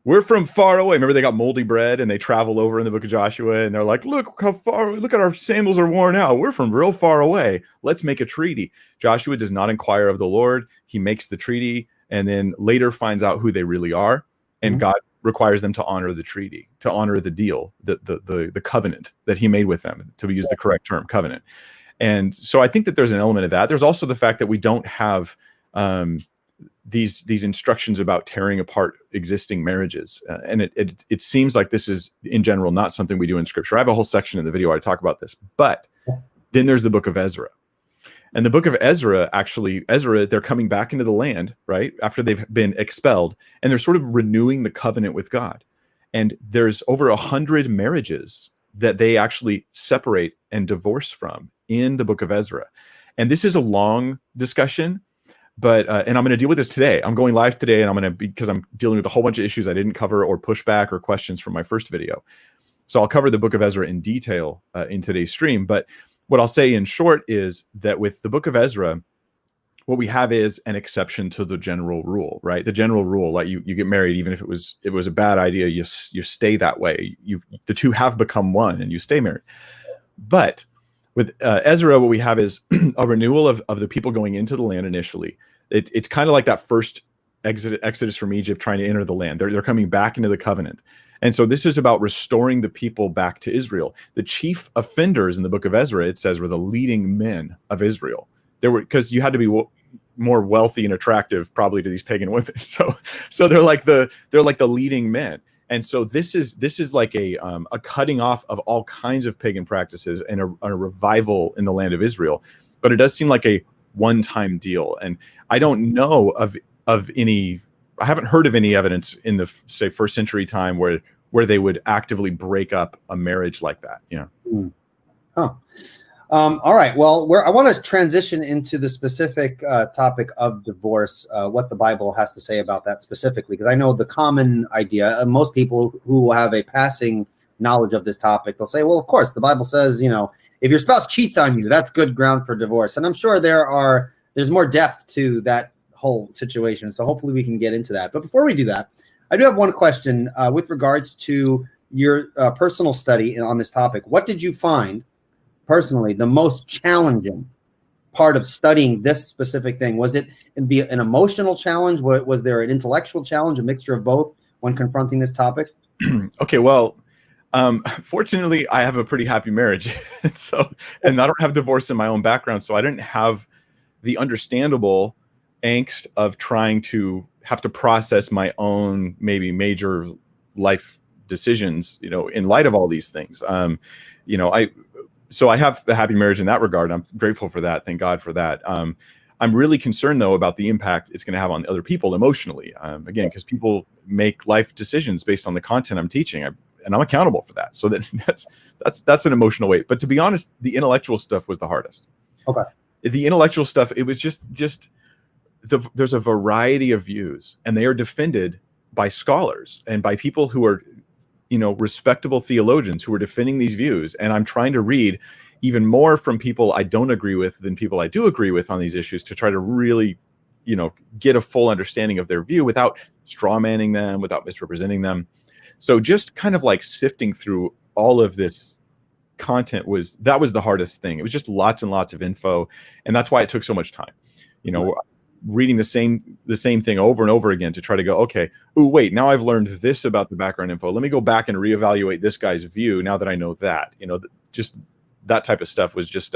we're from far away. Remember, they got moldy bread and they travel over in the book of Joshua. And they're like, look at our sandals are worn out. We're from real far away. Let's make a treaty. Joshua does not inquire of the Lord. He makes the treaty and then later finds out who they really are. And God requires them to honor the treaty, to honor the deal, the covenant that he made with them, to use the correct term, covenant. And so I think that there's an element of that. There's also the fact that we don't have these instructions about tearing apart existing marriages. And it seems like this is, in general, not something we do in scripture. I have a whole section in the video where I talk about this. But then there's the book of Ezra. And the book of Ezra, they're coming back into the land, right, after they've been expelled, and they're sort of renewing the covenant with God. And there's over 100 marriages that they actually separate and divorce from in the book of Ezra. And this is a long discussion, but and I'm going to deal with this today. I'm going live today, and because I'm dealing with a whole bunch of issues I didn't cover or pushback or questions from my first video. So I'll cover the book of Ezra in detail in today's stream. But what I'll say in short is that with the book of Ezra, what we have is an exception to the general rule, right? The general rule, like you get married, even if it was a bad idea, you stay that way. The two have become one, and you stay married. But with Ezra, what we have is a renewal of the people going into the land initially. It's kind of like that first exodus from Egypt, trying to enter the land. They're coming back into the covenant. And so this is about restoring the people back to Israel. The chief offenders in the book of Ezra, it says, were the leading men of Israel. Because you had to be more wealthy and attractive probably to these pagan women. So they're like the leading men. And so this is like a cutting off of all kinds of pagan practices and a revival in the land of Israel. But it does seem like a one-time deal. And I don't know of any. I haven't heard of any evidence in the, say, first century time where they would actively break up a marriage like that. Yeah. All right. Well, I want to transition into the specific topic of divorce, what the Bible has to say about that specifically, because I know the common idea, most people who have a passing knowledge of this topic, they'll say, well, of course, the Bible says, if your spouse cheats on you, that's good ground for divorce. And I'm sure there's more depth to that whole situation. So hopefully we can get into that. But before we do that, I do have one question with regards to your personal study on this topic. What did you find personally the most challenging part of studying this specific thing? Was it an emotional challenge? Was there an intellectual challenge, a mixture of both when confronting this topic? Okay, well, Fortunately, I have a pretty happy marriage, and I don't have divorce in my own background, so I didn't have the understandable angst of trying to have to process my own maybe major life decisions, in light of all these things. So I have a happy marriage in that regard. I'm grateful for that. Thank God for that. I'm really concerned though about the impact it's going to have on other people emotionally. Again, because people make life decisions based on the content I'm teaching, and I'm accountable for that. So that's an emotional weight. But to be honest, the intellectual stuff was the hardest. Okay. The intellectual stuff, it was just there's a variety of views, and they are defended by scholars and by people who are, respectable theologians who are defending these views. And I'm trying to read even more from people I don't agree with than people I do agree with on these issues to try to really, get a full understanding of their view without straw manning them, without misrepresenting them. So just kind of like sifting through all of this content was the hardest thing. It was just lots and lots of info. And that's why it took so much time, Right. reading the same thing over and over again to try to go, okay, oh, wait, now I've learned this about the background info. Let me go back and reevaluate this guy's view now that I know that, just that type of stuff was just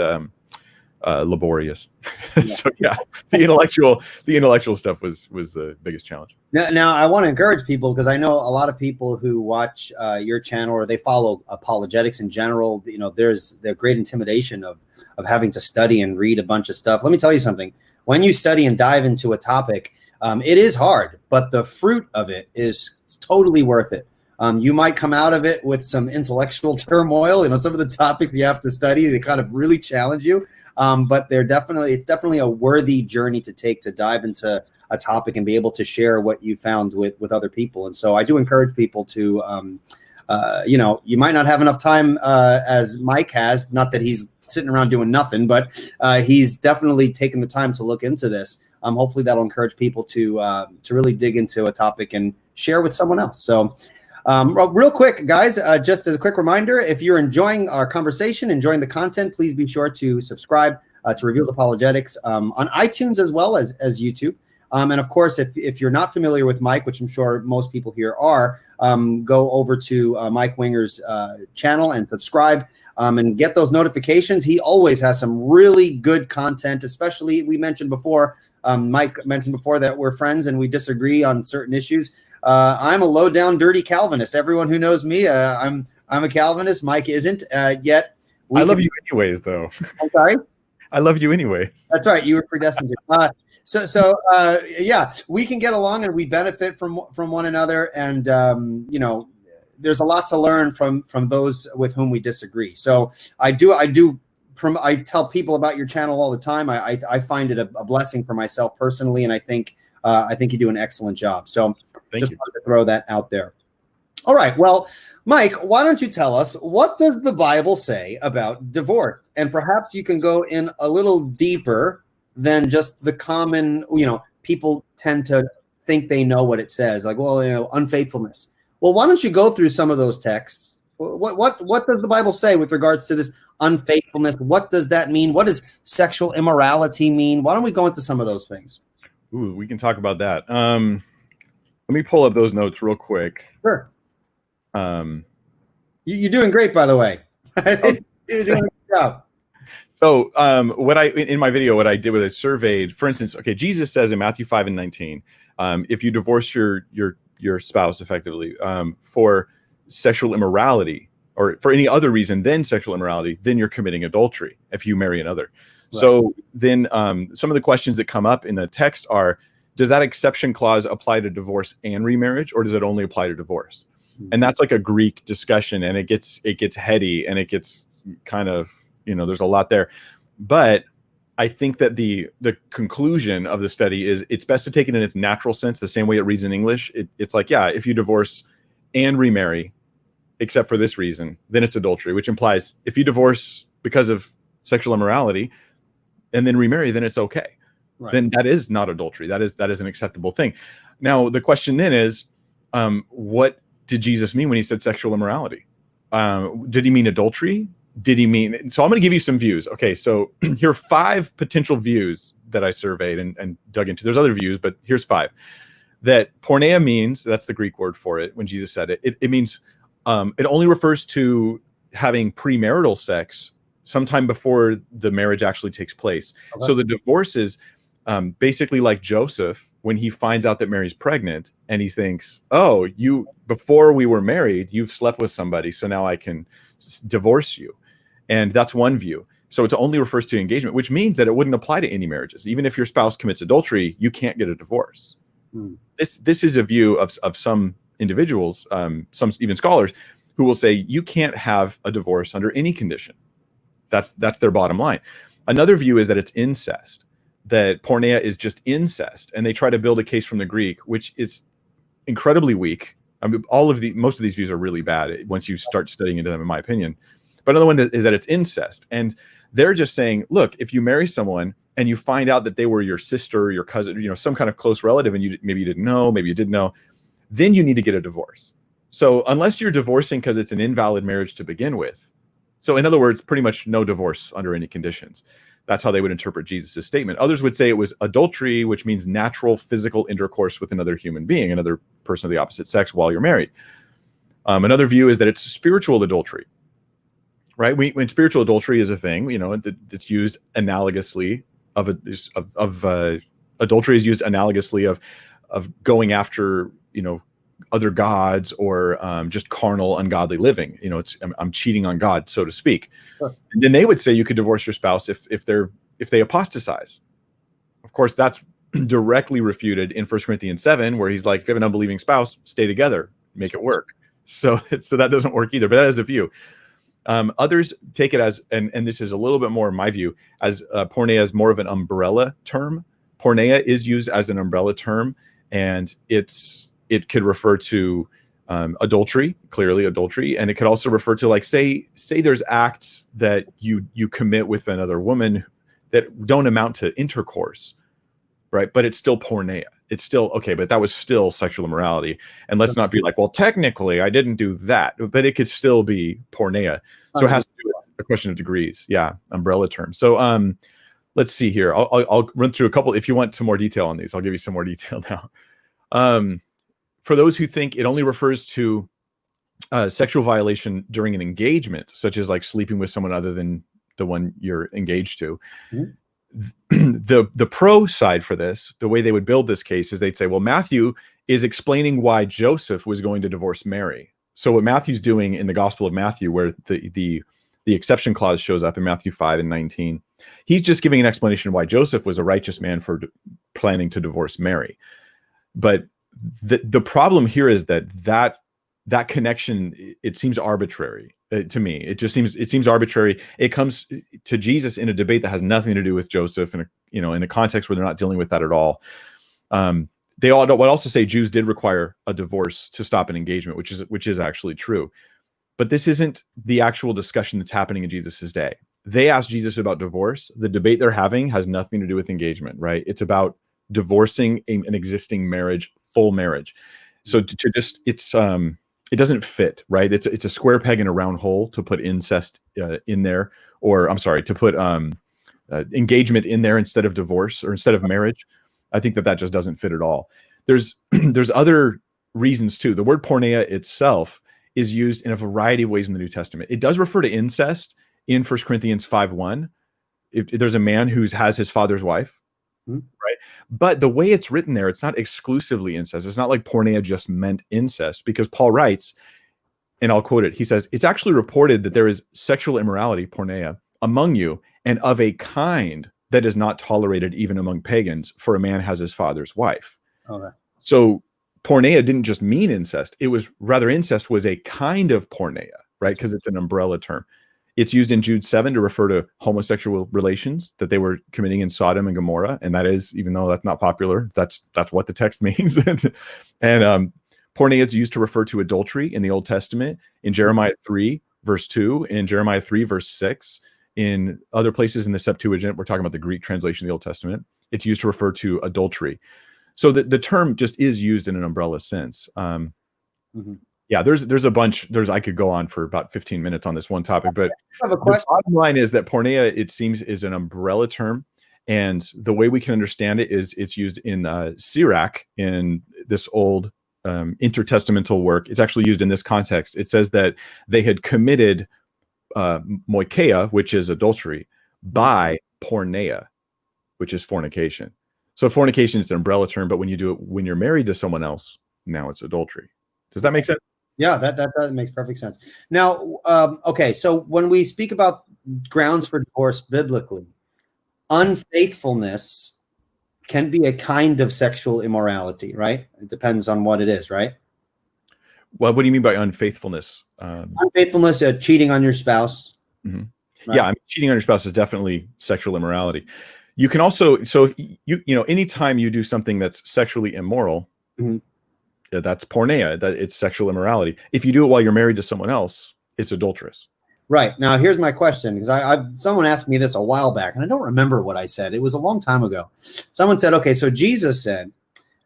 laborious. Yeah. So yeah, the intellectual stuff was the biggest challenge. Now I want to encourage people, because I know a lot of people who watch your channel or they follow apologetics in general. There's the great intimidation of having to study and read a bunch of stuff. Let me tell you something. When you study and dive into a topic, it is hard, but the fruit of it is totally worth it. You might come out of it with some intellectual turmoil. Some of the topics you have to study, they kind of really challenge you. But it's definitely a worthy journey to take to dive into a topic and be able to share what you found with other people. And so I do encourage people to, you might not have enough time as Mike has, not that he's sitting around doing nothing, but he's definitely taken the time to look into this. Hopefully that'll encourage people to really dig into a topic and share with someone else. So real quick, guys, just as a quick reminder, if you're enjoying our conversation, enjoying the content, please be sure to subscribe to Revealed Apologetics on iTunes as well as YouTube. And of course, if you're not familiar with Mike, which I'm sure most people here are, go over to Mike Winger's channel and subscribe and get those notifications. He always has some really good content, especially Mike mentioned before that we're friends and we disagree on certain issues. I'm a low down, dirty Calvinist. Everyone who knows me, I'm a Calvinist. Mike isn't yet. I love you anyways, though. I'm sorry? I love you anyways. That's right. You were predestined to. So yeah, we can get along and we benefit from one another. And, there's a lot to learn from those with whom we disagree. So I tell people about your channel all the time. I find it a blessing for myself personally. And I think you do an excellent job. So Thank you. wanted to throw that out there. All right. Well, Mike, why don't you tell us, what does the Bible say about divorce? And perhaps you can go in a little deeper than just the common, people tend to think they know what it says, like, unfaithfulness. Well, why don't you go through some of those texts? What does the Bible say with regards to this unfaithfulness? What does that mean? What does sexual immorality mean? Why don't we go into some of those things? Ooh, we can talk about that. Let me pull up those notes real quick. Sure. You're doing great, by the way. You're doing a good job. So in my video, what I did was I surveyed, for instance, okay, Jesus says in Matthew 5:19, if you divorce your spouse effectively for sexual immorality or for any other reason than sexual immorality, then you're committing adultery if you marry another. Right. So then some of the questions that come up in the text are, does that exception clause apply to divorce and remarriage, or does it only apply to divorce? Mm-hmm. And that's like a Greek discussion, and it gets heady, and it gets kind of, there's a lot there. But I think that the conclusion of the study is it's best to take it in its natural sense, the same way it reads in English. It's like, yeah, if you divorce and remarry, except for this reason, then it's adultery, which implies if you divorce because of sexual immorality and then remarry, then it's okay. Right. Then that is not adultery. That is an acceptable thing. Now, the question then is, what did Jesus mean when he said sexual immorality? Did he mean adultery? Did he mean? So I'm going to give you some views. Okay, so here are 5 potential views that I surveyed and dug into. There's other views, but here's 5. That porneia means, that's the Greek word for it when Jesus said it. It means It only refers to having premarital sex sometime before the marriage actually takes place. Okay. So the divorce is basically like Joseph when he finds out that Mary's pregnant and he thinks, oh, you, before we were married, you've slept with somebody, so now I can divorce you. And that's one view. So it only refers to engagement, which means that it wouldn't apply to any marriages. Even if your spouse commits adultery, you can't get a divorce. This is a view of some individuals, some even scholars, who will say you can't have a divorce under any condition. That's their bottom line. Another view is that it's incest, that porneia is just incest, and they try to build a case from the Greek, which is incredibly weak. I mean, most of these views are really bad once you start studying into them, in my opinion. But another one is that it's incest, and they're just saying, look, if you marry someone and you find out that they were your sister, your cousin, some kind of close relative, and maybe you didn't know, maybe you did know, then you need to get a divorce. So unless you're divorcing because it's an invalid marriage to begin with, so in other words, pretty much no divorce under any conditions. That's how they would interpret Jesus' statement. Others would say it was adultery, which means natural physical intercourse with another human being, another person of the opposite sex while you're married. Another view is that it's spiritual adultery, right? When spiritual adultery is a thing, it's used analogously adultery is used analogously of going after, other gods or just carnal, ungodly living. I'm cheating on God, so to speak. Sure. And then they would say you could divorce your spouse if they apostatize. Of course, that's directly refuted in 1 Corinthians 7, where he's like, if you have an unbelieving spouse, stay together, make it work. So that doesn't work either, but that is a view. Others take it as, and this is a little bit more in my view, as porneia is more of an umbrella term. Porneia is used as an umbrella term, and it could refer to adultery, clearly adultery, and it could also refer to, like, say there's acts that you commit with another woman that don't amount to intercourse, right? But it's still porneia. It's still okay, but that was still sexual immorality. And let's not be like, well, technically I didn't do that, but it could still be porneia. So it has to do with a question of degrees. Yeah, umbrella term. So let's see here. I'll run through a couple. If you want some more detail on these, I'll give you some more detail now. For those who think it only refers to sexual violation during an engagement, such as like sleeping with someone other than the one you're engaged to, the pro side for this, the way they would build this case is they'd say, well, Matthew is explaining why Joseph was going to divorce Mary. So what Matthew's doing in the Gospel of Matthew, where the exception clause shows up in Matthew 5 and 19, he's just giving an explanation of why Joseph was a righteous man for planning to divorce Mary. But the problem here is that connection, it seems arbitrary to me. It seems arbitrary. It comes to Jesus in a debate that has nothing to do with Joseph, and in a context where they're not dealing with that at all. They would also say Jews did require a divorce to stop an engagement, which is actually true. But this isn't the actual discussion that's happening in Jesus's day. They asked Jesus about divorce. The debate they're having has nothing to do with engagement, right? It's about divorcing an existing marriage, full marriage. So it doesn't fit, right? It's a square peg in a round hole to put incest in there, or I'm sorry, to put engagement in there instead of divorce or instead of marriage. I think that just doesn't fit at all. There's other reasons too. The word porneia itself is used in a variety of ways in the New Testament. It does refer to incest in 1 Corinthians 5:1. There's a man who has his father's wife, right? But the way it's written there, it's not exclusively incest. It's not like porneia just meant incest, because Paul writes, and I'll quote it. He says, it's actually reported that there is sexual immorality, porneia, among you, and of a kind that is not tolerated even among pagans, for a man has his father's wife. Okay. So porneia didn't just mean incest. It was rather, incest was a kind of porneia, right? Because it's an umbrella term. It's used in Jude 7 to refer to homosexual relations that they were committing in Sodom and Gomorrah. And that is, even though that's not popular, that's what the text means. And porneia is used to refer to adultery in the Old Testament, in Jeremiah 3, verse 2, in Jeremiah 3, verse 6. In other places in the Septuagint, we're talking about the Greek translation of the Old Testament, it's used to refer to adultery. So the term just is used in an umbrella sense. Yeah, there's a bunch. I could go on for about 15 minutes on this one topic, but the bottom line is that porneia, it seems, is an umbrella term, and the way we can understand it is it's used in Sirach, in this old intertestamental work, it's actually used in this context. It says that they had committed moikeia, which is adultery, by porneia, which is fornication. So fornication is an umbrella term, but when you do it when you're married to someone else, now it's adultery. Does that make sense? Yeah, that makes perfect sense. Now, okay, so when we speak about grounds for divorce biblically, unfaithfulness can be a kind of sexual immorality, right? It depends on what it is, right? Well, what do you mean by unfaithfulness? Unfaithfulness, cheating on your spouse. Mm-hmm. Right? Yeah, I mean, cheating on your spouse is definitely sexual immorality. You can also, so if you know, anytime you do something that's sexually immoral, mm-hmm. That's porneia, that it's sexual immorality. If you do it while you're married to someone else, it's adulterous. Right. Now, here's my question, because someone asked me this a while back, and I don't remember what I said. It was a long time ago. Someone said, okay, so Jesus said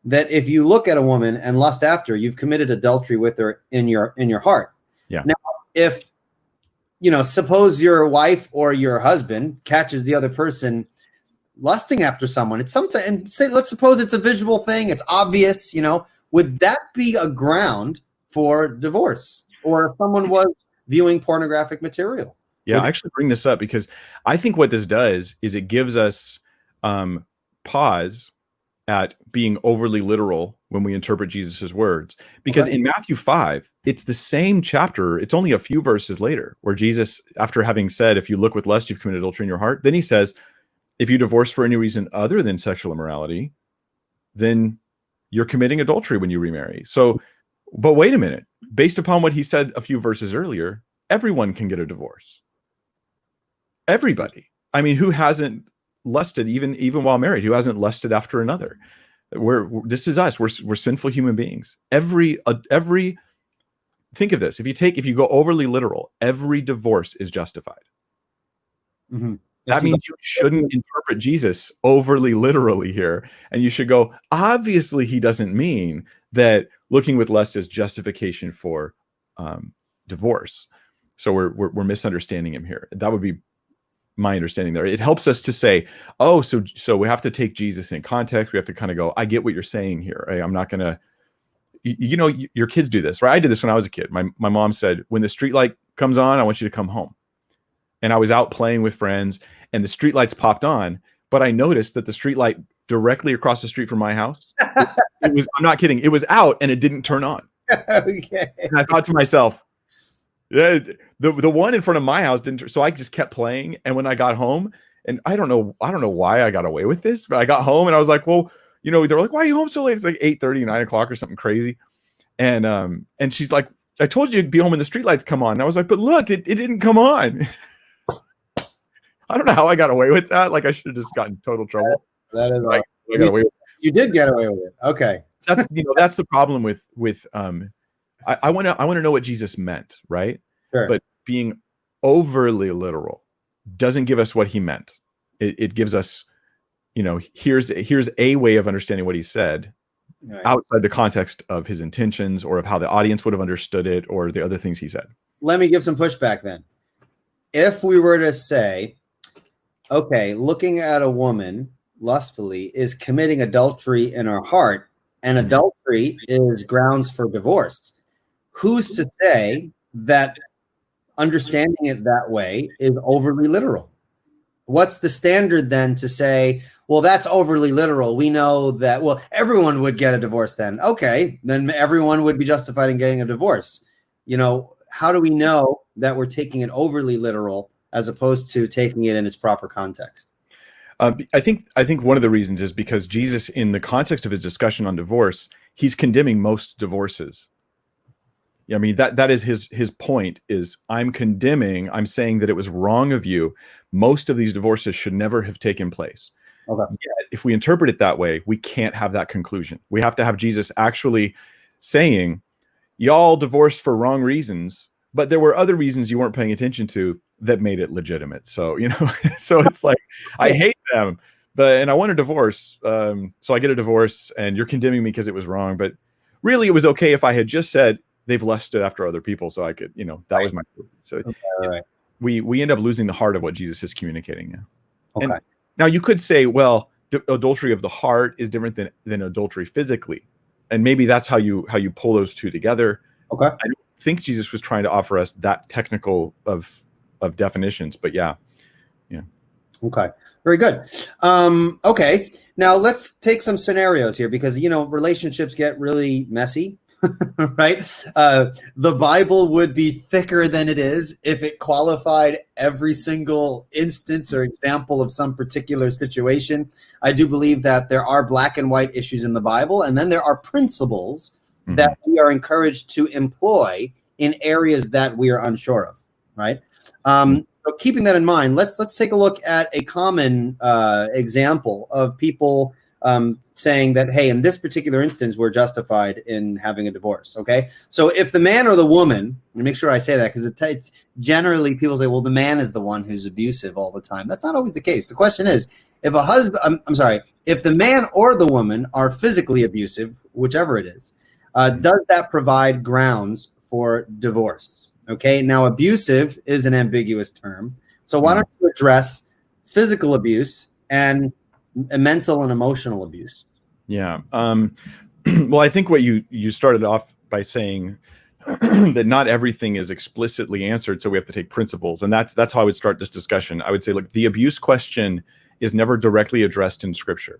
that if you look at a woman and lust after, you've committed adultery with her in your heart. Yeah. Now, if, suppose your wife or your husband catches the other person lusting after someone, it's sometimes, and say, let's suppose it's a visual thing, it's obvious, would that be a ground for divorce? Or if someone was viewing pornographic material? Yeah, I actually bring this up because I think what this does is it gives us pause at being overly literal when we interpret Jesus's words. Because in Matthew 5, it's the same chapter. It's only a few verses later where Jesus, after having said, if you look with lust, you've committed adultery in your heart, then he says, if you divorce for any reason other than sexual immorality, then you're committing adultery when you remarry. So, but wait a minute, based upon what he said a few verses earlier, everyone can get a divorce. Everybody. I mean, who hasn't lusted even while married? Who hasn't lusted after another? This is us. We're sinful human beings. Every think of this. If you go overly literal, every divorce is justified. Mm-hmm. That means you shouldn't interpret Jesus overly literally here. And you should go, obviously, he doesn't mean that looking with lust is justification for divorce. So we're misunderstanding him here. That would be my understanding there. It helps us to say, oh, so we have to take Jesus in context. We have to kind of go, I get what you're saying here. I'm not going to, your kids do this, right? I did this when I was a kid. My mom said, when the street light comes on, I want you to come home. And I was out playing with friends and the street lights popped on, but I noticed that the street light directly across the street from my house, it was, I'm not kidding, it was out and it didn't turn on. Okay. And I thought to myself, yeah, the one in front of my house didn't. So I just kept playing. And when I got home, and I don't know why I got away with this, but I got home and I was like, well, they're like, why are you home so late? It's like 8:30, 9 o'clock or something crazy. And she's like, I told you to be home when the streetlights come on. And I was like, but look, it didn't come on. I don't know how I got away with that. Like I should have just gotten total trouble. That is like, I got away with it. You did get away with it. Okay. That's the problem with I want to know what Jesus meant, right? Sure. But being overly literal doesn't give us what he meant. It gives us, here's a way of understanding what he said, right, outside the context of his intentions or of how the audience would have understood it or the other things he said. Let me give some pushback then. If we were to say, okay, looking at a woman lustfully is committing adultery in her heart, and adultery is grounds for divorce, who's to say that understanding it that way is overly literal? What's the standard then to say, well, that's overly literal? We know that, well, everyone would get a divorce then. Okay, then everyone would be justified in getting a divorce. How do we know that we're taking it overly literal as opposed to taking it in its proper context? I think one of the reasons is because Jesus, in the context of his discussion on divorce, he's condemning most divorces. I mean, that is his point is I'm saying that it was wrong of you. Most of these divorces should never have taken place. Okay. Yet, if we interpret it that way, we can't have that conclusion. We have to have Jesus actually saying, y'all divorced for wrong reasons, but there were other reasons you weren't paying attention to that made it legitimate. So, so it's like, I hate them, and I want a divorce. So I get a divorce and you're condemning me because it was wrong. But really it was okay if I had just said they've lusted after other people. So I could, that was my, so okay, right. We end up losing the heart of what Jesus is communicating. Yeah. Okay. And now you could say, well, adultery of the heart is different than adultery physically. And maybe that's how you pull those two together. Okay. I don't think Jesus was trying to offer us that technical of definitions, but yeah. Okay, very good. Okay, now let's take some scenarios here, because relationships get really messy, right? The Bible would be thicker than it is if it qualified every single instance or example of some particular situation. I do believe that there are black and white issues in the Bible, and then there are principles that we are encouraged to employ in areas that we are unsure of, right? So keeping that in mind, let's take a look at a common example of people saying that, hey, in this particular instance, we're justified in having a divorce. Okay, so if the man or the woman, and make sure I say that, because it's generally people say, well, the man is the one who's abusive all the time. That's not always the case. The question is, if a husband, if the man or the woman are physically abusive, whichever it is, does that provide grounds for divorce? Okay, now abusive is an ambiguous term. So why don't you address physical abuse and mental and emotional abuse? Yeah. Well, I think what you started off by saying that not everything is explicitly answered, so we have to take principles. And that's how I would start this discussion. I would say, look, the abuse question is never directly addressed in Scripture.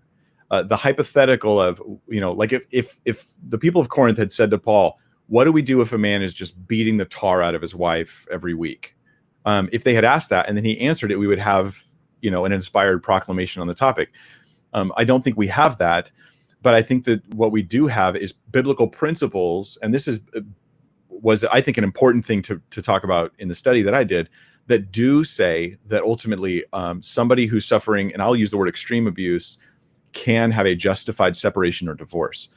The hypothetical of, like if the people of Corinth had said to Paul, what do we do if a man is just beating the tar out of his wife every week? If they had asked that and then he answered it, we would have, an inspired proclamation on the topic. I don't think we have that, but I think that what we do have is biblical principles. And this was, I think, an important thing to talk about in the study that I did, that do say that ultimately somebody who's suffering, and I'll use the word extreme abuse, can have a justified separation or divorce.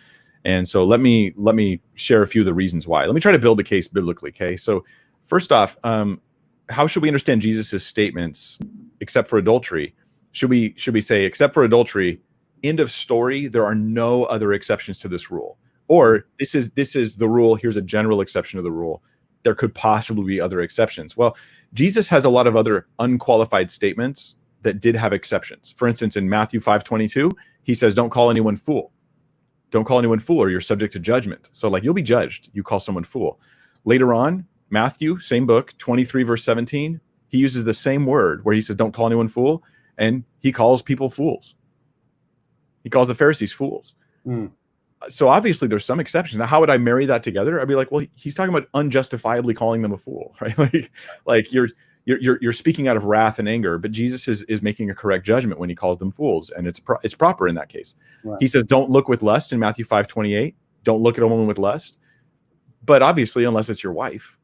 And so let me share a few of the reasons why. Let me try to build a case biblically. Okay. So first off, how should we understand Jesus's statements? Except for adultery, should we say, except for adultery, end of story? There are no other exceptions to this rule, or this is the rule. Here's a general exception to the rule. There could possibly be other exceptions. Well, Jesus has a lot of other unqualified statements that did have exceptions. For instance, in Matthew 5:22, he says, "Don't call anyone fool." Don't call anyone fool, or you're subject to judgment. So like, you'll be judged. You call someone fool. Later on, Matthew, same book, 23 verse 17, he uses the same word where he says, don't call anyone fool. And he calls people fools. He calls the Pharisees fools. So obviously there's some exceptions. Now, how would I marry that together? I'd be like, well, he's talking about unjustifiably calling them a fool, right? Like you're speaking out of wrath and anger, but Jesus is making a correct judgment when he calls them fools, and it's proper in that case. Right. He says, don't look with lust in Matthew 5:28. Don't look at a woman with lust. But obviously, unless it's your wife,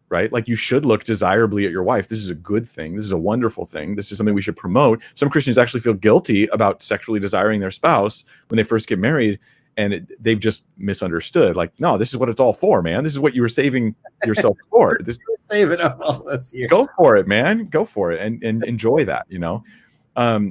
right? Like, you should look desirably at your wife. This is a good thing. This is a wonderful thing. This is something we should promote. Some Christians actually feel guilty about sexually desiring their spouse when they first get married, and they've just misunderstood. Like, no, this is what it's all for, man. This is what you were saving yourself for. Saving up all those years. Go for it, man. Go for it, and enjoy that.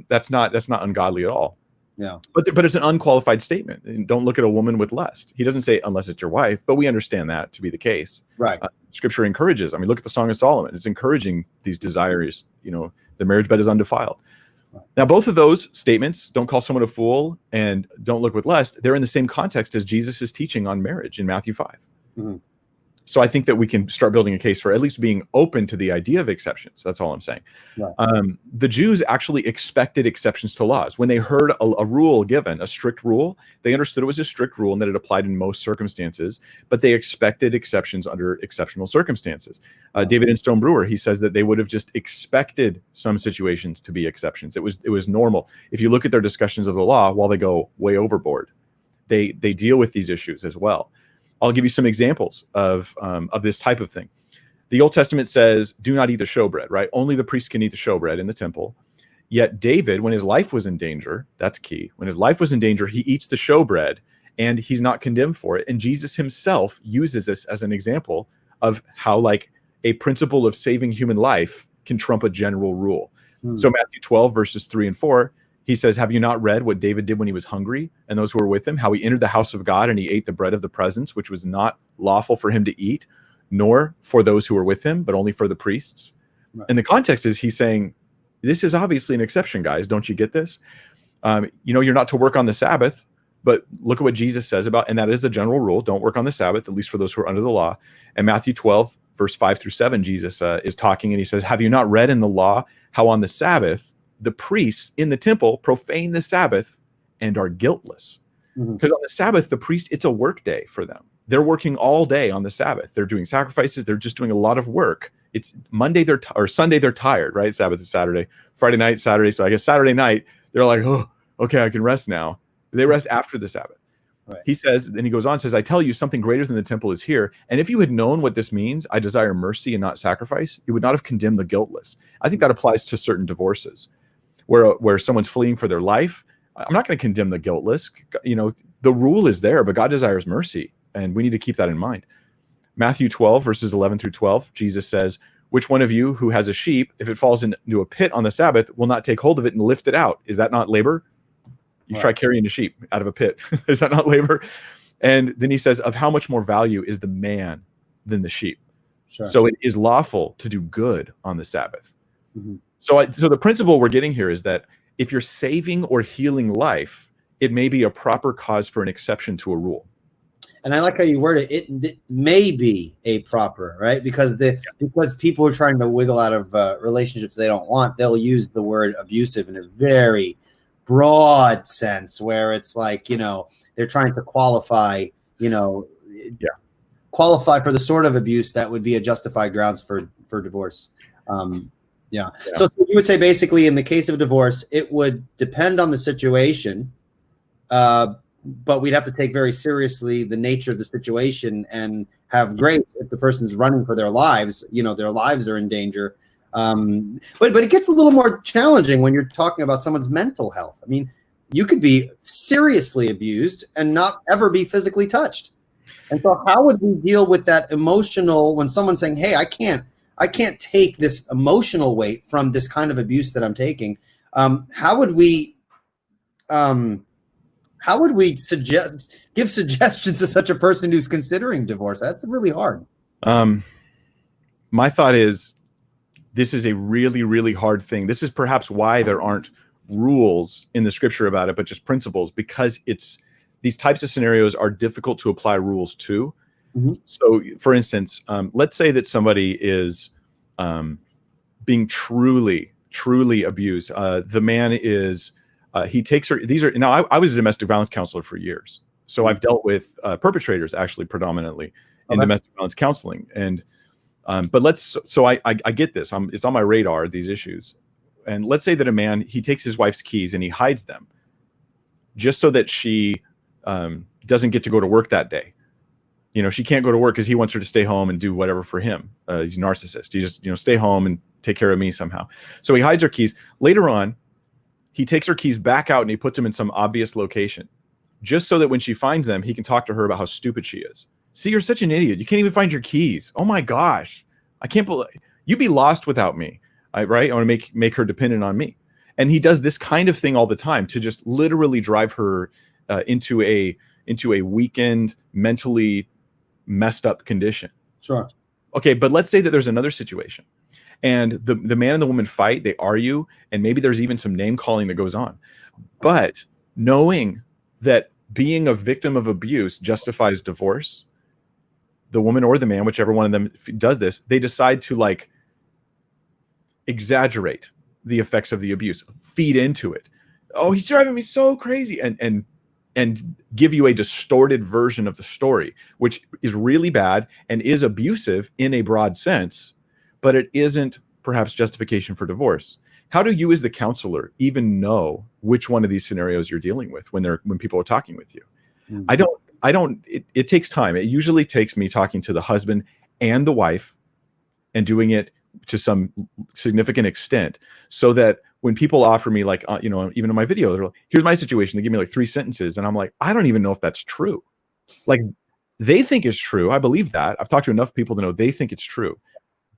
That's not ungodly at all. Yeah. But it's an unqualified statement. And don't look at a woman with lust. He doesn't say unless it's your wife, but we understand that to be the case. Right. Scripture encourages. I mean, look at the Song of Solomon. It's encouraging these desires. The marriage bed is undefiled. Now, both of those statements, don't call someone a fool and don't look with lust, they're in the same context as Jesus' teaching on marriage in Matthew 5. Mm-hmm. So I think that we can start building a case for at least being open to the idea of exceptions. That's all I'm saying. Right. The Jews actually expected exceptions to laws. When they heard a rule given, a strict rule, they understood it was a strict rule and that it applied in most circumstances, but they expected exceptions under exceptional circumstances. David and Stone Brewer, he says that they would have just expected some situations to be exceptions. It was normal. If you look at their discussions of the law, while they go way overboard, they deal with these issues as well. I'll give you some examples of this type of thing. The Old Testament says, do not eat the showbread, right? Only the priest can eat the showbread in the temple. Yet David, when his life was in danger, that's key. When his life was in danger, he eats the showbread and he's not condemned for it. And Jesus himself uses this as an example of how, like, a principle of saving human life can trump a general rule. So Matthew 12 verses 3 and 4, he says, have you not read what David did when he was hungry and those who were with him, how he entered the house of God and he ate the bread of the presence, which was not lawful for him to eat, nor for those who were with him, but only for the priests. Right. And the context is he's saying, this is obviously an exception, guys. Don't you get this? You're not to work on the Sabbath, But look at what Jesus says about, and that is the general rule: don't work on the Sabbath, at least for those who are under the law. And Matthew 12, verse 5-7, Jesus is talking, and he says, have you not read in the law how on the Sabbath the priests in the temple profane the Sabbath and are guiltless? Because on the Sabbath, the priest, it's a work day for them. They're working all day on the Sabbath. They're doing sacrifices. They're just doing a lot of work. It's Monday, or Sunday, they're tired, right? Sabbath is Saturday, Friday night, Saturday. So I guess Saturday night, they're like, oh, okay, I can rest now. They rest after the Sabbath. Right. He says, and he goes on, says, I tell you, something greater than the temple is here. And if you had known what this means, I desire mercy and not sacrifice, you would not have condemned the guiltless. I think that applies to certain divorces where someone's fleeing for their life. I'm not going to condemn the guiltless. The rule is there, but God desires mercy, and we need to keep that in mind. Matthew 12, verses 11-12, Jesus says, which one of you who has a sheep, if it falls into a pit on the Sabbath, will not take hold of it and lift it out? Is that not labor? You try carrying a sheep out of a pit. Is that not labor? And then he says, of how much more value is the man than the sheep? Sure. So it is lawful to do good on the Sabbath. So the principle we're getting here is that if you're saving or healing life, it may be a proper cause for an exception to a rule. And I like how you word it. It may be a proper, right? Because because people are trying to wiggle out of relationships they don't want, they'll use the word abusive in a very broad sense, where it's like, they're trying to qualify, qualify for the sort of abuse that would be a justified grounds for divorce. So you would say basically in the case of divorce, it would depend on the situation, but we'd have to take very seriously the nature of the situation and have grace if the person's running for their lives, their lives are in danger. But it gets a little more challenging when you're talking about someone's mental health. I mean, you could be seriously abused and not ever be physically touched. And so how would we deal with that emotional, when someone's saying, hey, I can't take this emotional weight from this kind of abuse that I'm taking? How would we give suggestions to such a person who's considering divorce? That's really hard. My thought is, this is a really, really hard thing. This is perhaps why there aren't rules in the scripture about it, but just principles, because these types of scenarios are difficult to apply rules to. So for instance, let's say that somebody is being truly, truly abused. The man is, he takes her, I was a domestic violence counselor for years. So I've dealt with perpetrators actually predominantly in domestic violence counseling. And, but I get this, it's on my radar, these issues. And let's say that a man, he takes his wife's keys and he hides them just so that she doesn't get to go to work that day. She can't go to work because he wants her to stay home and do whatever for him. He's a narcissist. He just, stay home and take care of me somehow. So he hides her keys. Later on, he takes her keys back out and he puts them in some obvious location, just so that when she finds them, he can talk to her about how stupid she is. See, you're such an idiot. You can't even find your keys. Oh my gosh. I can't believe you'd be lost without me. Right? I want to make her dependent on me. And he does this kind of thing all the time to just literally drive her into a weakened, mentally messed up condition. Sure. Okay, but let's say that there's another situation and the man and the woman fight, they argue, and maybe there's even some name calling that goes on. But knowing that being a victim of abuse justifies divorce, the woman or the man, whichever one of them does this, they decide to exaggerate the effects of the abuse, feed into it. Oh, he's driving me so crazy, and give you a distorted version of the story, which is really bad and is abusive in a broad sense, but it isn't perhaps justification for divorce. How do you as the counselor even know which one of these scenarios you're dealing with when people are talking with you? It takes time. It usually takes me talking to the husband and the wife and doing it to some significant extent, so that when people offer me even in my video, they're like, here's my situation. They give me 3 sentences. And I'm like, I don't even know if that's true. They think it's true. I believe that. I've talked to enough people to know they think it's true.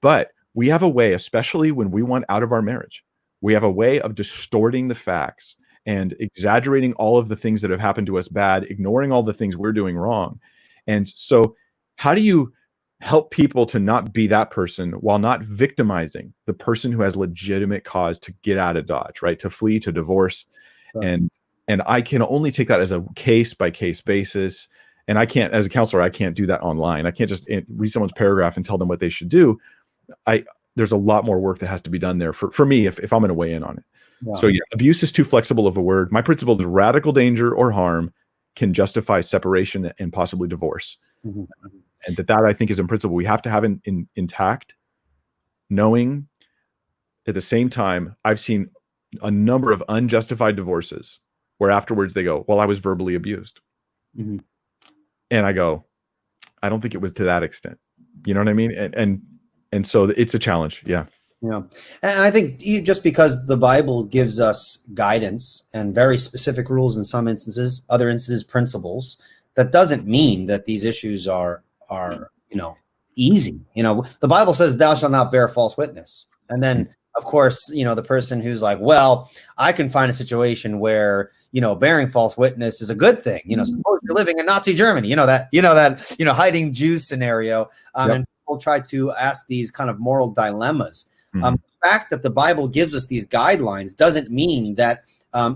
But we have a way, especially when we want out of our marriage, we have a way of distorting the facts and exaggerating all of the things that have happened to us bad, ignoring all the things we're doing wrong. And so how do you help people to not be that person while not victimizing the person who has legitimate cause to get out of Dodge, right? To flee, to divorce. Right. And I can only take that as a case by case basis. And I can't, as a counselor, I can't do that online. I can't just read someone's paragraph and tell them what they should do. There's a lot more work that has to be done there for me if I'm going to weigh in on it. Yeah. So yeah, abuse is too flexible of a word. My principle is radical danger or harm can justify separation and possibly divorce. Mm-hmm. And that I think is in principle, we have to have intact, knowing at the same time, I've seen a number of unjustified divorces where afterwards they go, well, I was verbally abused. Mm-hmm. And I go, I don't think it was to that extent. You know what I mean? And so it's a challenge. Yeah. Yeah. And I think just because the Bible gives us guidance and very specific rules in some instances, other instances, principles, that doesn't mean that these issues are easy. The Bible says, thou shalt not bear false witness. And then, of course, the person who's like, well, I can find a situation where, bearing false witness is a good thing. Suppose you're living in Nazi Germany, that hiding Jews scenario. Yep. And people try to ask these kind of moral dilemmas. Mm-hmm. The fact that the Bible gives us these guidelines doesn't mean that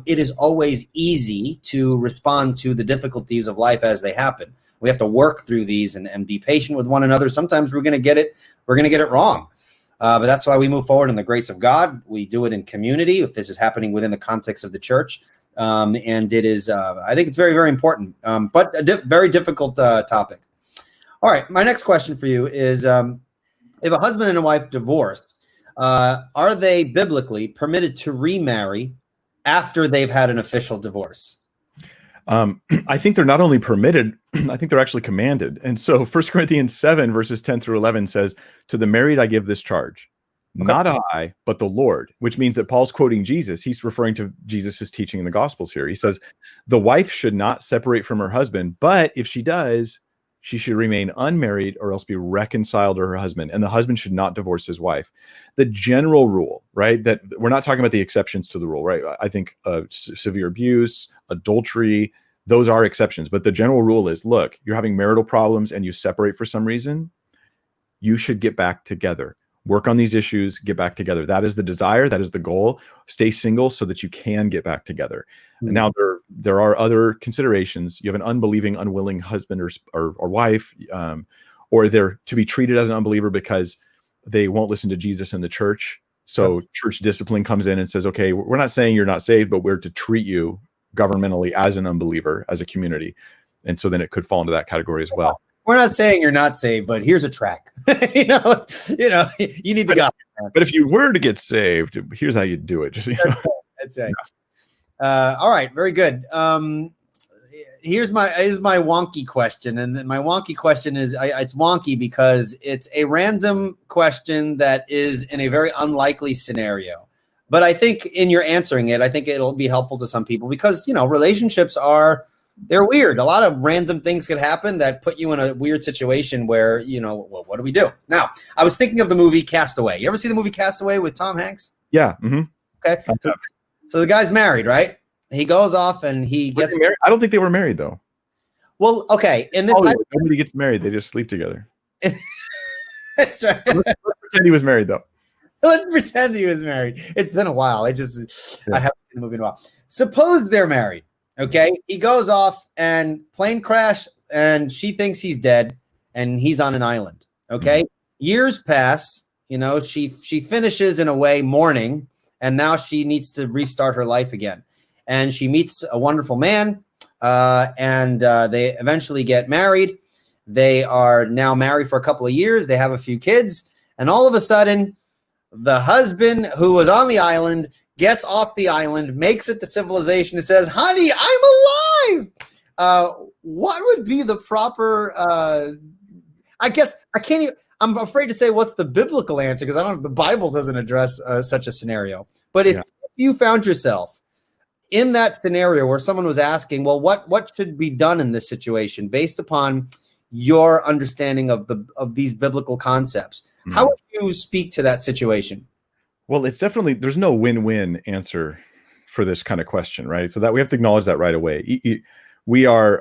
it is always easy to respond to the difficulties of life as they happen. We have to work through these and be patient with one another. Sometimes we're going to get it wrong. But that's why we move forward in the grace of God. We do it in community if this is happening within the context of the church. And it is, I think it's very, very important, but a very difficult topic. All right. My next question for you is, if a husband and a wife divorce, are they biblically permitted to remarry after they've had an official divorce? I think they're not only permitted, I think they're actually commanded. And so 1 Corinthians 7 verses 10 through 11 says, to the married, I give this charge, not I, but the Lord, which means that Paul's quoting Jesus. He's referring to Jesus's teaching in the Gospels here. He says, the wife should not separate from her husband, but if she does, she should remain unmarried or else be reconciled to her husband. And the husband should not divorce his wife. The general rule, right, that we're not talking about the exceptions to the rule, right? I think severe abuse, adultery, those are exceptions. But the general rule is, look, you're having marital problems and you separate for some reason, you should get back together. Work on these issues, get back together. That is the desire. That is the goal. Stay single so that you can get back together. Mm-hmm. And now there are other considerations. You have an unbelieving, unwilling husband or wife, or they're to be treated as an unbeliever because they won't listen to Jesus in the church. So church discipline comes in and says, okay, we're not saying you're not saved, but we're to treat you governmentally as an unbeliever, as a community. And so then it could fall into that category as well. We're not saying you're not saved, but here's a track. you need the gospel. But if you were to get saved, here's how you do it. That's right. All right, very good. Here's my wonky question, and then my wonky question is it's wonky because it's a random question that is in a very unlikely scenario. But I think in your answering it, I think it'll be helpful to some people because relationships they're weird. A lot of random things could happen that put you in a weird situation where, well, what do we do? Now, I was thinking of the movie Castaway. You ever see the movie Castaway with Tom Hanks? Yeah. Mm-hmm. Okay. So the guy's married, right? He goes off and he gets married. I don't think they were married though. Well, okay. In this nobody gets married. They just sleep together. That's right. Let's pretend he was married though. Let's pretend he was married. It's been a while. I haven't seen the movie in a while. Suppose they're married. Okay, he goes off and plane crash, and she thinks he's dead, and he's on an island. Okay, years pass. She finishes in a way mourning, and now she needs to restart her life again. And she meets a wonderful man, and they eventually get married. They are now married for a couple of years. They have a few kids, and all of a sudden, the husband who was on the island gets off the island, makes it to civilization, and says, honey, I'm alive. What would be the proper, I guess I can't even, I'm afraid to say what's the biblical answer because the Bible doesn't address such a scenario. But if you found yourself in that scenario where someone was asking, well, what should be done in this situation based upon your understanding of these biblical concepts, how would you speak to that situation? Well, it's definitely, there's no win-win answer for this kind of question, right? So that we have to acknowledge that right away. We are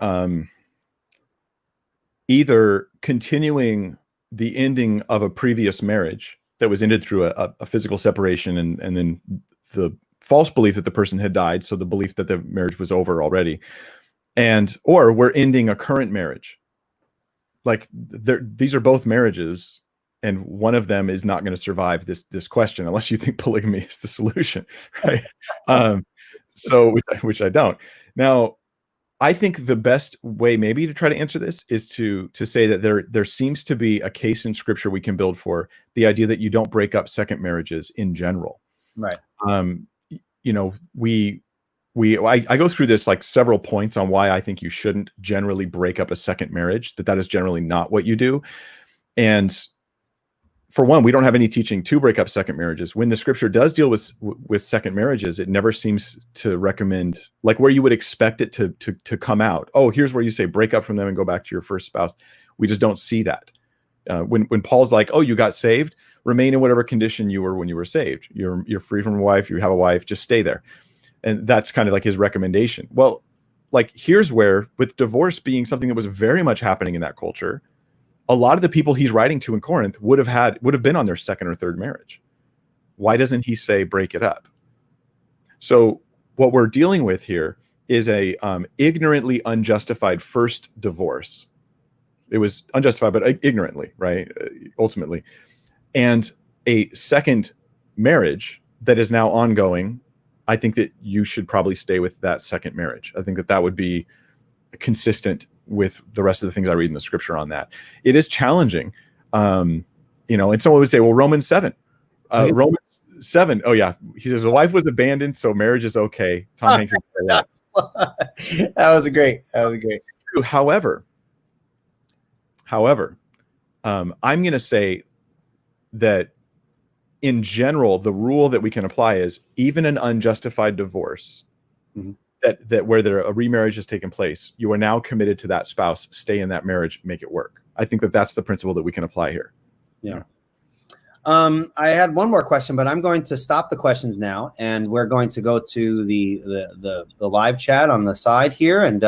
either continuing the ending of a previous marriage that was ended through a physical separation and then the false belief that the person had died, so the belief that the marriage was over already, or we're ending a current marriage. Like these are both marriages, and one of them is not going to survive this question unless you think polygamy is the solution, right? So which I don't. Now, I think the best way maybe to try to answer this is to say that there seems to be a case in Scripture we can build for the idea that you don't break up second marriages in general. Right. You know, I go through this like several points on why I think you shouldn't generally break up a second marriage, that is generally not what you do. And for one, we don't have any teaching to break up second marriages. When the Scripture does deal with second marriages, it never seems to recommend, like where you would expect it to come out. Oh, here's where you say break up from them and go back to your first spouse. We just don't see that. When Paul's like, oh, you got saved, remain in whatever condition you were when you were saved. You're free from a wife. You have a wife. Just stay there. And that's kind of like his recommendation. Well, like here's where, with divorce being something that was very much happening in that culture, a lot of the people he's writing to in Corinth would have been on their second or third marriage. Why doesn't he say break it up? So what we're dealing with here is a ignorantly unjustified first divorce. It was unjustified, but ignorantly, right? Ultimately. And a second marriage that is now ongoing. I think that you should probably stay with that second marriage. I think that would be consistent with the rest of the things I read in the Scripture on that. It is challenging, and someone would say, well, Romans 7. Romans 7. Oh yeah. He says the wife was abandoned, so marriage is okay. Tom Hanks. That was great. However, I'm going to say that in general, the rule that we can apply is even an unjustified divorce, that where a remarriage has taken place, you are now committed to that spouse, stay in that marriage, make it work. I think that's the principle that we can apply here. Yeah. I had one more question, but I'm going to stop the questions now, and we're going to go to the live chat on the side here. And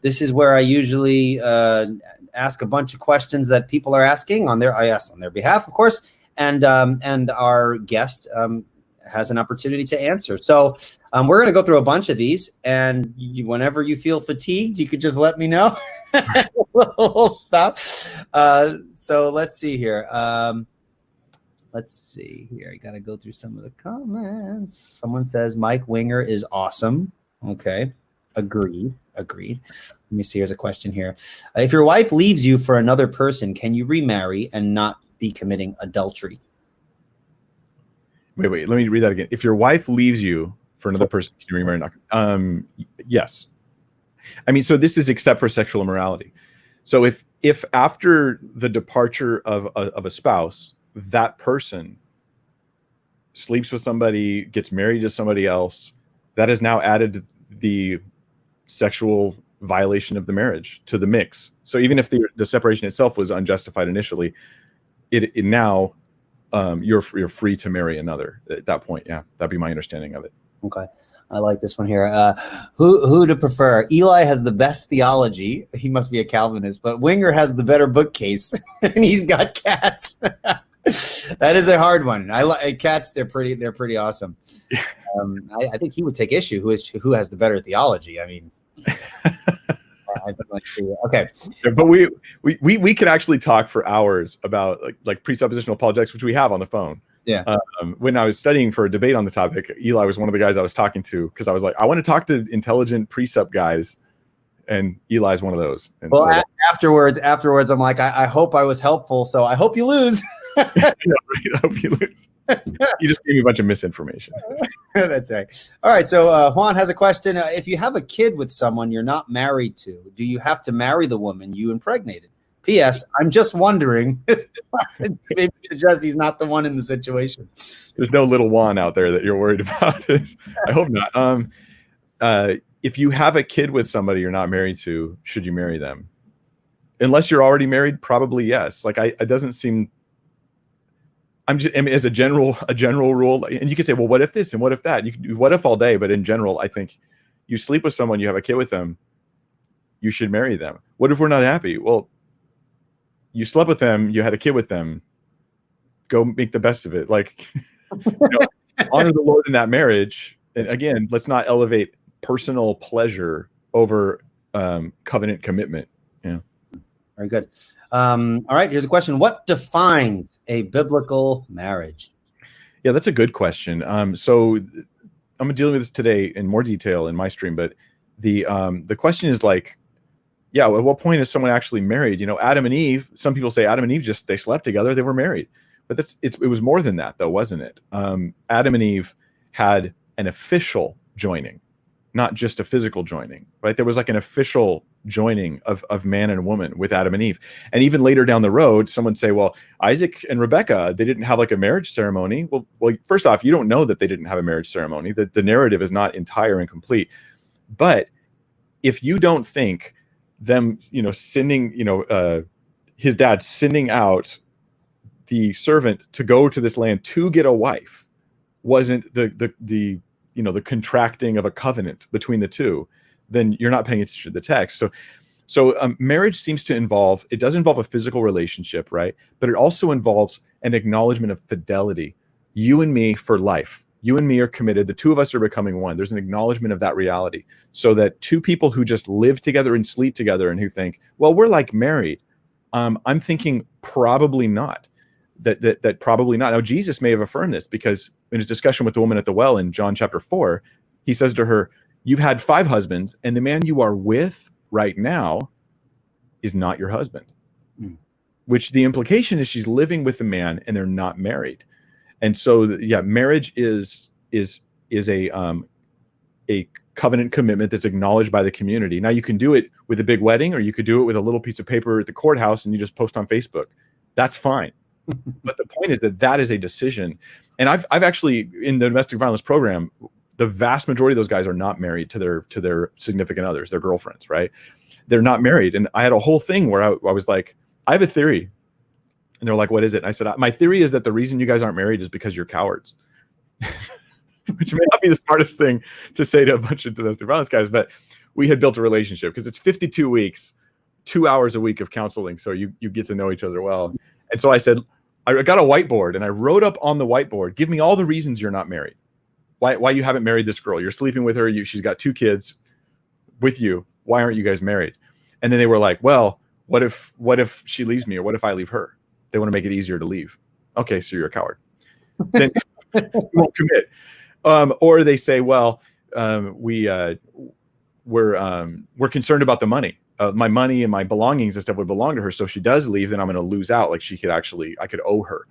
this is where I usually ask a bunch of questions that people are asking I ask on their behalf, of course. And our guest has an opportunity to answer. So we're going to go through a bunch of these, and whenever you feel fatigued, you could just let me know. We'll stop. So let's see here. I got to go through some of the comments. Someone says Mike Winger is awesome. Okay. Agreed. Let me see. Here's a question here. If your wife leaves you for another person, can you remarry and not be committing adultery? Wait, let me read that again. If your wife leaves you for another person, can you remarry? Yes. I mean, so this is except for sexual immorality. So if after the departure of a spouse, that person sleeps with somebody, gets married to somebody else, that has now added the sexual violation of the marriage to the mix. So even if the separation itself was unjustified initially, it now you're free to marry another at that point. Yeah, that'd be my understanding of it. Okay, I like this one here. Who to prefer? Eli has the best theology. He must be a Calvinist, but Winger has the better bookcase, and he's got cats. That is a hard one. I like cats. They're pretty awesome. I think he would take issue who has the better theology. I mean. Okay, but we could actually talk for hours about like presuppositional apologetics, which we have on the phone. Yeah. When I was studying for a debate on the topic, Eli was one of the guys I was talking to because I was like, I want to talk to intelligent precept guys, and Eli's one of those. And well, so afterwards, I'm like, I hope I was helpful, so I hope you lose. I hope you lose. You just gave me a bunch of misinformation. That's right. All right. So Juan has a question. If you have a kid with someone you're not married to, do you have to marry the woman you impregnated? P.S. I'm just wondering. Maybe suggest he's not the one in the situation. There's no little Juan out there that you're worried about. I hope not. If you have a kid with somebody you're not married to, should you marry them? Unless you're already married, probably yes. Like it doesn't seem. I mean, as a general rule, and you could say, well, what if this and what if that? You can do what if all day, but in general, I think you sleep with someone, you have a kid with them, you should marry them. What if we're not happy? Well, you slept with them, you had a kid with them, go make the best of it. Like, honor the Lord in that marriage. And again, let's not elevate personal pleasure over covenant commitment. Yeah. Very good. All right, here's a question. What defines a biblical marriage? Yeah, that's a good question. So I'm dealing with this today in more detail in my stream, but the question is like, yeah, at what point is someone actually married? Adam and Eve, some people say Adam and Eve they slept together, they were married. But it was more than that though, wasn't it? Adam and Eve had an official joining, not just a physical joining, right? There was like an official joining of man and woman with Adam and Eve. And even later down the road, someone say, well, Isaac and Rebecca, they didn't have like a marriage ceremony. Well, first off, you don't know that they didn't have a marriage ceremony. The narrative is not entire and complete. But if you don't think them, sending, his dad sending out the servant to go to this land to get a wife wasn't the contracting of a covenant between the two, then you're not paying attention to the text. So marriage seems to it does involve a physical relationship, right? But it also involves an acknowledgement of fidelity. You and me for life. You and me are committed. The two of us are becoming one. There's an acknowledgement of that reality, so that two people who just live together and sleep together and who think, well, we're like married. I'm thinking probably not. That probably not. Now, Jesus may have affirmed this, because in his discussion with the woman at the well in John chapter 4, he says to her, you've had 5 husbands, and the man you are with right now is not your husband. Which the implication is she's living with a man and they're not married. And so, yeah, marriage is a covenant commitment that's acknowledged by the community. Now, you can do it with a big wedding, or you could do it with a little piece of paper at the courthouse and you just post on Facebook. That's fine. But the point is that is a decision. And I've actually, in the domestic violence program, the vast majority of those guys are not married to their significant others, their girlfriends, right? They're not married. And I had a whole thing where I was like, I have a theory. And they're like, what is it? And I said, my theory is that the reason you guys aren't married is because you're cowards. Which may not be the smartest thing to say to a bunch of domestic violence guys, but we had built a relationship, because it's 52 weeks, 2 hours a week of counseling. So you get to know each other well. And so I said, I got a whiteboard and I wrote up on the whiteboard, give me all the reasons you're not married. Why you haven't married this girl. You're sleeping with her. She's got 2 kids with you. Why aren't you guys married? And then they were like, well, what if she leaves me, or what if I leave her? They want to make it easier to leave. Okay, so you're a coward. Then you won't commit. Or they say, well, we're concerned about the money. My money and my belongings and stuff would belong to her. So if she does leave, then I'm going to lose out. Like I could owe her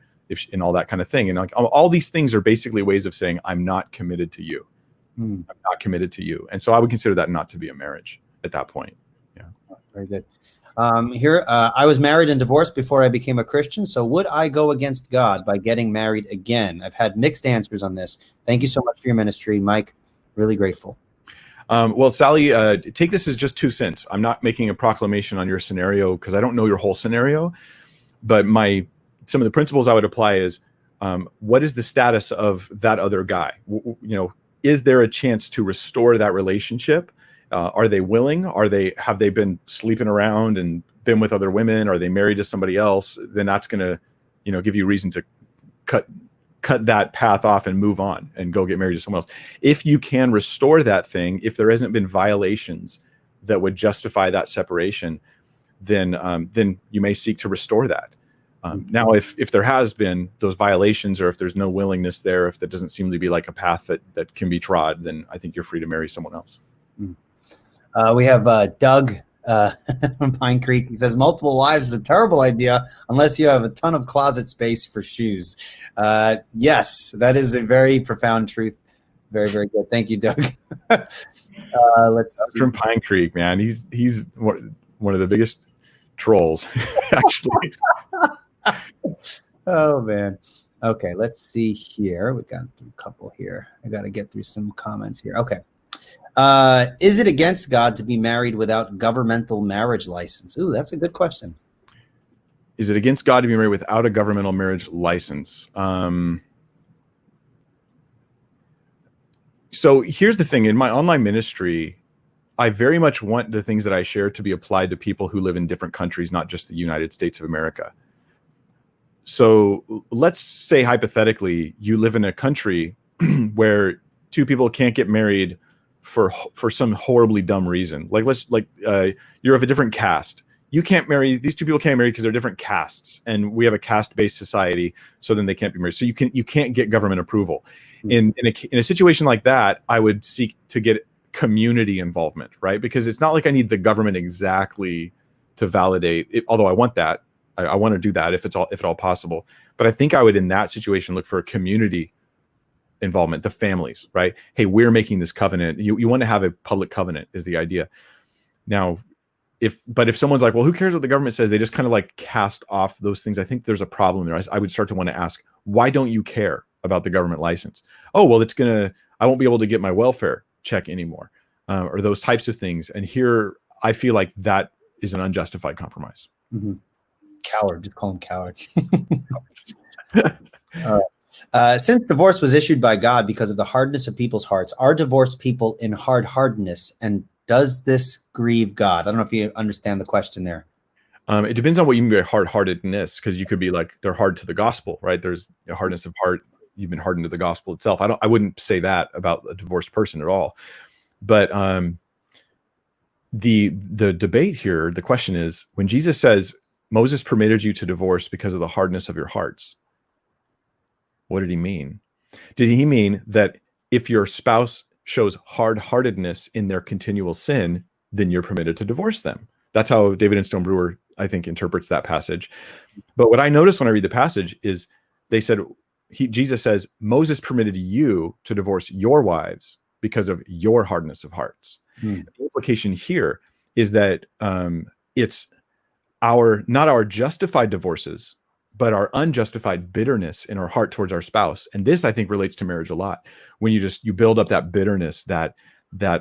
and all that kind of thing. And like all these things are basically ways of saying, I'm not committed to you. I'm not committed to you. And so I would consider that not to be a marriage at that point. Yeah. Very good. I was married and divorced before I became a Christian. So would I go against God by getting married again? I've had mixed answers on this. Thank you so much for your ministry, Mike. Really grateful. Well, Sally, take this as just 2 cents. I'm not making a proclamation on your scenario, because I don't know your whole scenario. But some of the principles I would apply is, what is the status of that other guy? Is there a chance to restore that relationship? Are they willing? Have they been sleeping around and been with other women? Are they married to somebody else? Then that's going to, give you reason to cut that path off and move on and go get married to someone else. If you can restore that thing, if there hasn't been violations that would justify that separation, then you may seek to restore that. Now, if there has been those violations, or if there's no willingness there, if that doesn't seem to be like a path that can be trod, then I think you're free to marry someone else. We have Doug from Pine Creek. He says multiple wives is a terrible idea unless you have a ton of closet space for shoes. Yes, that is a very profound truth. Very, very good. Thank you, Doug. Let's see. From Pine Creek, man. He's one of the biggest trolls, actually. Oh, man. Okay, let's see here. We've got through a couple here. I got to get through some comments here. Okay. Is it against God to be married without governmental marriage license? Ooh, that's a good question. Is it against God to be married without a governmental marriage license? So here's the thing. In my online ministry, I very much want the things that I share to be applied to people who live in different countries, not just the United States of America. So let's say hypothetically, you live in a country where two people can't get married for some horribly dumb reason. Like you're of a different caste. These two people can't marry because they're different castes, and we have a caste-based society, so then they can't be married. So you can't get government approval. In a situation like that, I would seek to get community involvement, right? Because it's not like I need the government exactly to validate it, although I want that. I want to do that if at all possible. But I think I would, in that situation, look for a community involvement, the families, right? Hey, we're making this covenant. You want to have a public covenant is the idea. Now, if someone's like, well, who cares what the government says? They just kind of like cast off those things. I think there's a problem there. I would start to want to ask, why don't you care about the government license? Oh, well, I won't be able to get my welfare check anymore, or those types of things. And here, I feel like that is an unjustified compromise. Mm-hmm. Coward, just call him coward. Since divorce was issued by God because of the hardness of people's hearts, are divorced people in hardness, and does this grieve God? I don't know if you understand the question there. It depends on what you mean by hard-heartedness, because you could be like, they're hard to the gospel, right? There's a hardness of heart. You've been hardened to the gospel itself. I wouldn't say that about a divorced person at all. But the debate here, the question is, when Jesus says Moses permitted you to divorce because of the hardness of your hearts, what did he mean? Did he mean that if your spouse shows hard-heartedness in their continual sin, then you're permitted to divorce them? That's how David and Stone Brewer, I think, interprets that passage. But what I notice when I read the passage is they said, Jesus says, Moses permitted you to divorce your wives because of your hardness of hearts. The implication here is that it's not our justified divorces, but our unjustified bitterness in our heart towards our spouse. And this, I think, relates to marriage a lot. When you build up that bitterness that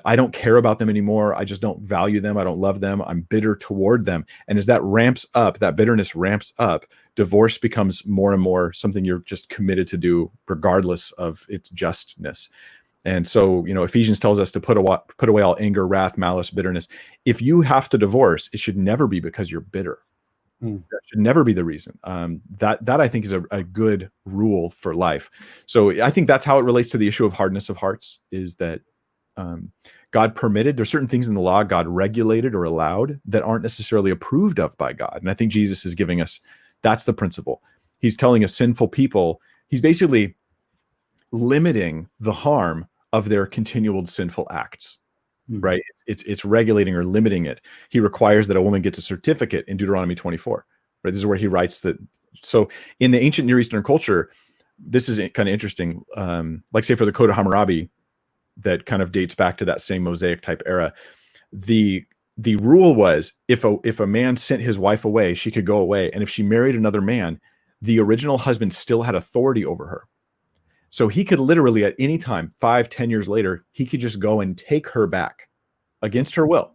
I don't care about them anymore. I just don't value them. I don't love them. I'm bitter toward them. And as that ramps up, that bitterness ramps up, divorce becomes more and more something you're just committed to do regardless of its justness. And so, Ephesians tells us to put away all anger, wrath, malice, bitterness. If you have to divorce, it should never be because you're bitter. That should never be the reason. That I think is a good rule for life. So I think that's how it relates to the issue of hardness of hearts, is that God permitted, there's certain things in the law God regulated or allowed that aren't necessarily approved of by God. And I think Jesus is giving us, that's the principle. He's telling us sinful people, he's basically limiting the harm of their continual sinful acts. Right? It's regulating or limiting it. He requires that a woman gets a certificate in Deuteronomy 24. Right? This is where he writes that. So in the ancient Near Eastern culture, this is kind of interesting. Like say for the Code of Hammurabi, that kind of dates back to that same Mosaic type era. The rule was if a man sent his wife away, she could go away. And if she married another man, the original husband still had authority over her. So he could literally at any time, 5-10 years later, he could just go and take her back against her will.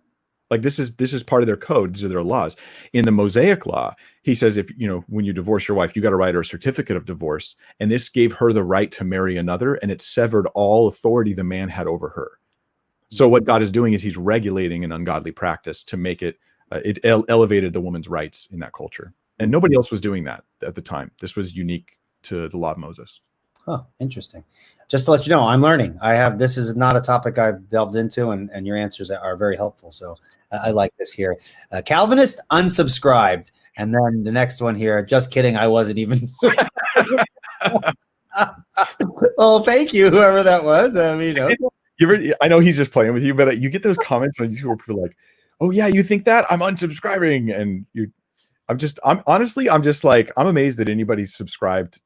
Like this is part of their code. These are their laws. In the Mosaic law, he says, if when you divorce your wife, you got to write her a certificate of divorce. And this gave her the right to marry another, and it severed all authority the man had over her. So what God is doing is he's regulating an ungodly practice to make it, elevated the woman's rights in that culture. And nobody else was doing that at the time. This was unique to the law of Moses. Oh, interesting. Just to let you know, I'm learning. This is not a topic I've delved into, and your answers are very helpful. So I like this here. Calvinist unsubscribed. And then the next one here, just kidding, I wasn't even. Well, thank you, whoever that was. I know he's just playing with you, but you get those comments on YouTube where people are like, oh yeah, you think that? I'm unsubscribing. And I'm amazed that anybody subscribed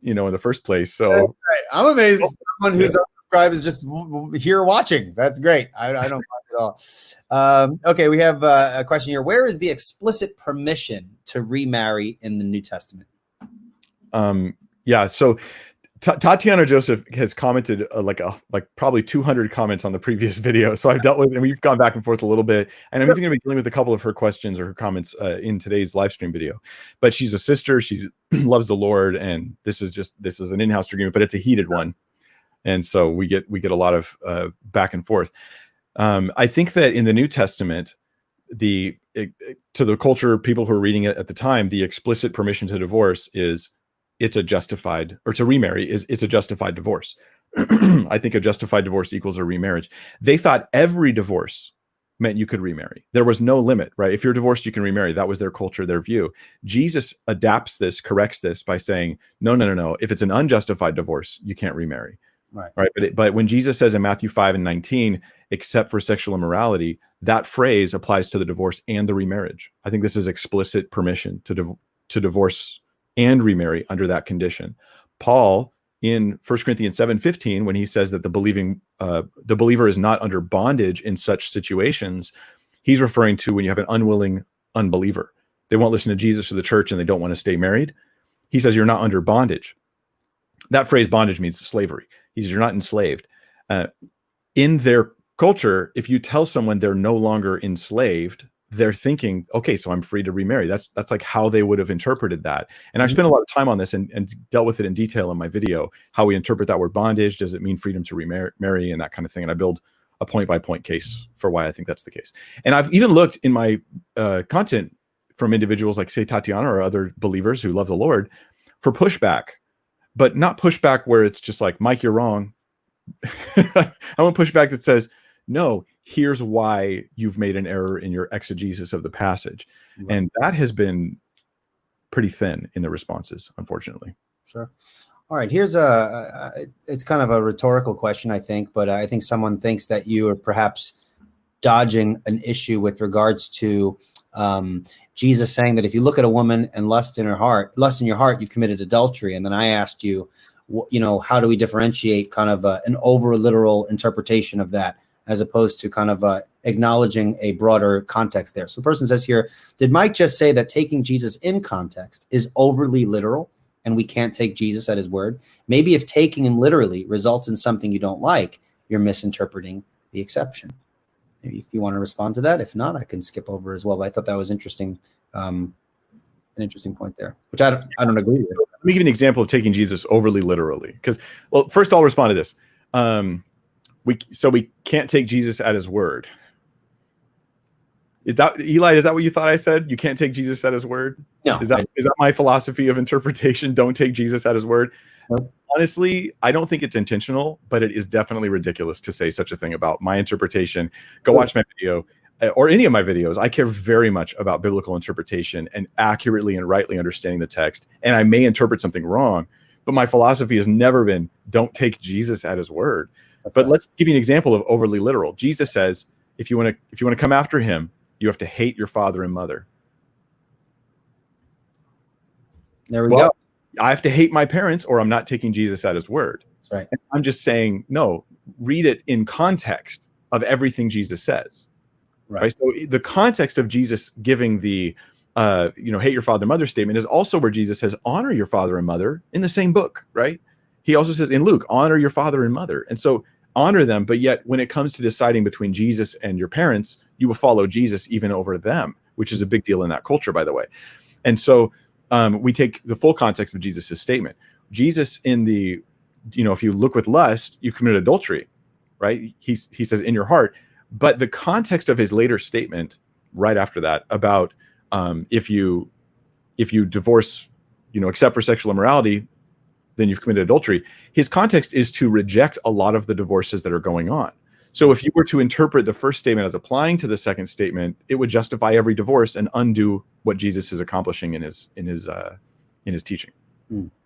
in the first place. So right. I'm amazed someone who's unsubscribed is just here watching. That's great. I don't mind at all. Okay, we have a question here. Where is the explicit permission to remarry in the New Testament? So Tatiana Joseph has commented like probably 200 comments on the previous video. So I've dealt with, and we've gone back and forth a little bit. And I'm even going to be dealing with a couple of her questions or her comments in today's live stream video. But she's a sister. She loves the Lord, and this is an in-house agreement, but it's a heated one. And so we get a lot of back and forth. I think that in the New Testament, to the culture, people who are reading it at the time, the explicit permission to divorce is it's a justified, or to remarry it's a justified divorce. I think a justified divorce equals a remarriage. They thought every divorce meant you could remarry. There was no limit, right? If you're divorced, you can remarry. That was their culture, their view. Jesus adapts this, corrects this by saying, no. If it's an unjustified divorce, you can't remarry. Right. But when Jesus says in Matthew 5:19, except for sexual immorality, that phrase applies to the divorce and the remarriage. I think this is explicit permission to divorce and remarry under that condition. Paul in 1 Corinthians 7:15, when he says that the believer is not under bondage in such situations, he's referring to when you have an unwilling unbeliever. They won't listen to Jesus or the church and they don't want to stay married. He says you're not under bondage. That phrase bondage means slavery. He says you're not enslaved. In their culture, if you tell someone they're no longer enslaved, they're thinking, okay, so I'm free to remarry. That's like how they would have interpreted that. And I've spent a lot of time on this and dealt with it in detail in my video, how we interpret that word bondage. Does it mean freedom to remarry and that kind of thing? And I build a point-by-point case for why I think that's the case. And I've even looked in my content from individuals like, say, Tatiana or other believers who love the Lord for pushback, but not pushback where it's just like, Mike, you're wrong. I want pushback that says, no, here's why you've made an error in your exegesis of the passage. Right. And that has been pretty thin in the responses, unfortunately. Sure. All right. Here's it's kind of a rhetorical question, I think, but I think someone thinks that you are perhaps dodging an issue with regards to Jesus saying that if you look at a woman and lust in your heart, you've committed adultery. And then I asked you, how do we differentiate kind of an over literal interpretation of that, as opposed to kind of acknowledging a broader context there. So the person says here, did Mike just say that taking Jesus in context is overly literal and we can't take Jesus at his word? Maybe if taking him literally results in something you don't like, you're misinterpreting the exception. Maybe if you want to respond to that. If not, I can skip over as well. But I thought that was interesting, an interesting point there, which I don't agree with. Let me give you an example of taking Jesus overly literally. Because, well, first I'll respond to this. We can't take Jesus at his word. Is that, Eli, is that what you thought I said? You can't take Jesus at his word? No. Is that my philosophy of interpretation? Don't take Jesus at his word? No. Honestly, I don't think it's intentional, but it is definitely ridiculous to say such a thing about my interpretation. Go watch my video or any of my videos. I care very much about biblical interpretation and accurately and rightly understanding the text. And I may interpret something wrong, but my philosophy has never been, don't take Jesus at his word. But let's give you an example of overly literal. Jesus says, if you want to come after him, you have to hate your father and mother. There we go. I have to hate my parents or I'm not taking Jesus at his word. That's right. And I'm just saying, no, read it in context of everything Jesus says. Right. So the context of Jesus giving the, hate your father and mother statement is also where Jesus says, honor your father and mother in the same book, right? He also says in Luke, honor your father and mother. And so honor them. But yet when it comes to deciding between Jesus and your parents, you will follow Jesus even over them, which is a big deal in that culture, by the way. And so we take the full context of Jesus's statement. Jesus in the, if you look with lust, you commit adultery, right? He says in your heart, but the context of his later statement right after that about if you divorce, except for sexual immorality, then you've committed adultery. His context is to reject a lot of the divorces that are going on. So if you were to interpret the first statement as applying to the second statement, it would justify every divorce and undo what Jesus is accomplishing in his teaching.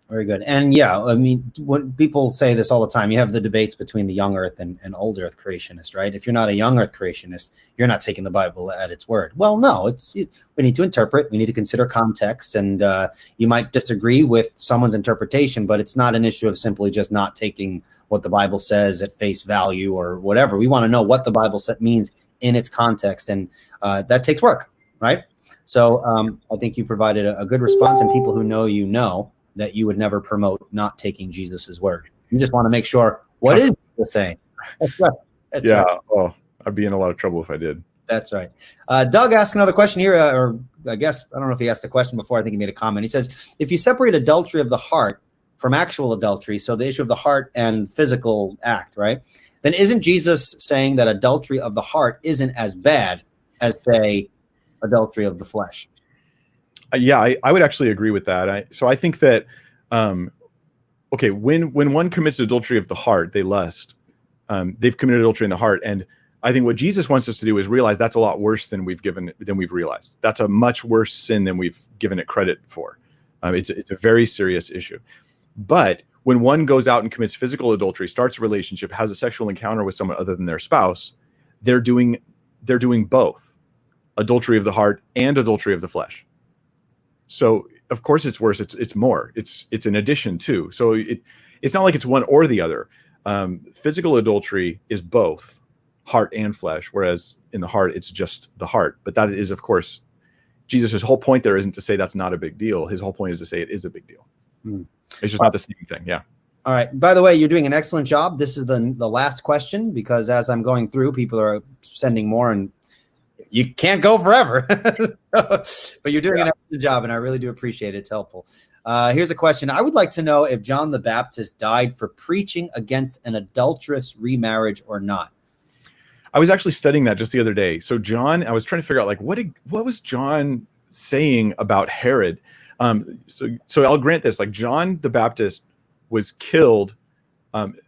Very good. And yeah, I mean, when people say this all the time, you have the debates between the young earth and old earth creationist, right? If you're not a young earth creationist, you're not taking the Bible at its word. Well, no, we need to interpret, we need to consider context, and you might disagree with someone's interpretation, but it's not an issue of simply just not taking what the Bible says at face value or whatever. We want to know what the Bible means in its context, and that takes work, right? So I think you provided a good response, and people who know you know that you would never promote not taking Jesus's word. You just want to make sure, what is Jesus saying? That's right. That's right. Oh, I'd be in a lot of trouble if I did. That's right. Doug asked another question here, or I guess, I don't know if he asked a question before. I think he made a comment. He says, if you separate adultery of the heart from actual adultery, so the issue of the heart and physical act, right? Then isn't Jesus saying that adultery of the heart isn't as bad as, say, adultery of the flesh? Yeah, I would actually agree with that. So I think that, okay, when one commits adultery of the heart, they lust. They've committed adultery in the heart, and I think what Jesus wants us to do is realize that's a lot worse than we've realized. That's a much worse sin than we've given it credit for. It's a very serious issue. But when one goes out and commits physical adultery, starts a relationship, has a sexual encounter with someone other than their spouse, they're doing both adultery of the heart and adultery of the flesh. So of course it's worse. It's more. It's an addition too. So it's not like it's one or the other. Physical adultery is both heart and flesh, whereas in the heart it's just the heart. But that is, of course, Jesus' whole point there isn't to say that's not a big deal. His whole point is to say it is a big deal. It's just not the same thing. Yeah. All right. By the way, you're doing an excellent job. This is the last question, because as I'm going through, people are sending more, and you can't go forever. But you're doing an excellent job, and I really do appreciate it. It's helpful. Here's a question. I would like to know if John the Baptist died for preaching against an adulterous remarriage or not. I was actually studying that just the other day. So John, I was trying to figure out, like, what was John saying about Herod? So I'll grant this, like, John the Baptist was killed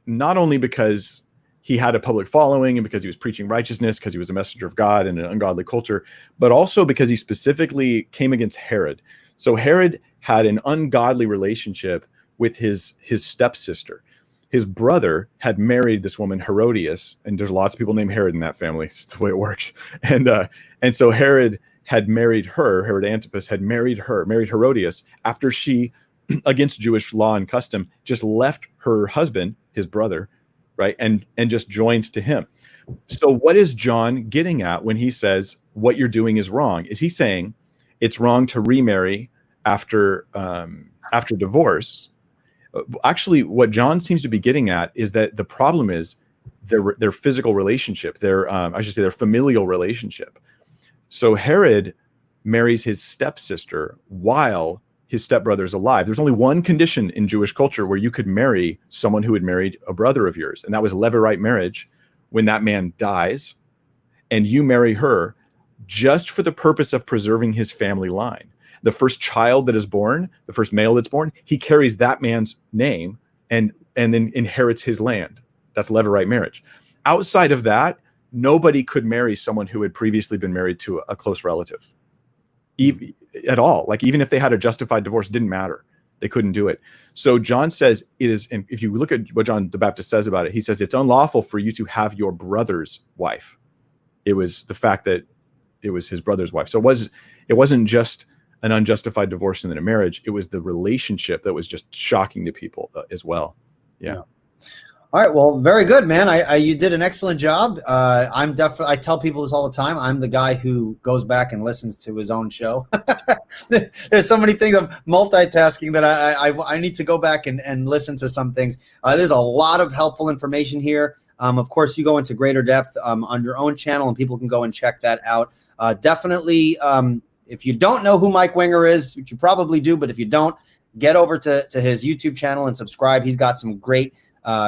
not only because he had a public following and because he was preaching righteousness, because he was a messenger of God in an ungodly culture, but also because he specifically came against Herod. So Herod had an ungodly relationship with his stepsister. His brother had married this woman, Herodias, and there's lots of people named Herod in that family. It's the way it works. And so Herod had married her. Herod Antipas had married Herodias after she, against Jewish law and custom, just left her husband, his brother, right, and just joins to him. So what is John getting at when he says what you're doing is wrong? Is he saying it's wrong to remarry after divorce? Actually, what John seems to be getting at is that the problem is their physical relationship, their familial relationship. So Herod marries his stepsister while his stepbrother is alive. There's only one condition in Jewish culture where you could marry someone who had married a brother of yours, and that was levirate marriage. When that man dies and you marry her just for the purpose of preserving his family line. The first child that is born, the first male that's born, he carries that man's name and then inherits his land. That's levirate marriage. Outside of that, nobody could marry someone who had previously been married to a close relative at all. Like, even if they had a justified divorce, it didn't matter. They couldn't do it. So John says it is, and if you look at what John the Baptist says about it, he says it's unlawful for you to have your brother's wife. It was the fact that it was his brother's wife. So it wasn't just an unjustified divorce and then a marriage. It was the relationship that was just shocking to people as well. Yeah. All right. Well, very good, man. You did an excellent job. I tell people this all the time. I'm the guy who goes back and listens to his own show. There's so many things. I'm multitasking that I need to go back and listen to some things. There's a lot of helpful information here. Of course, you go into greater depth on your own channel, and people can go and check that out. Definitely, if you don't know who Mike Winger is, which you probably do, but if you don't, get over to his YouTube channel and subscribe. He's got some great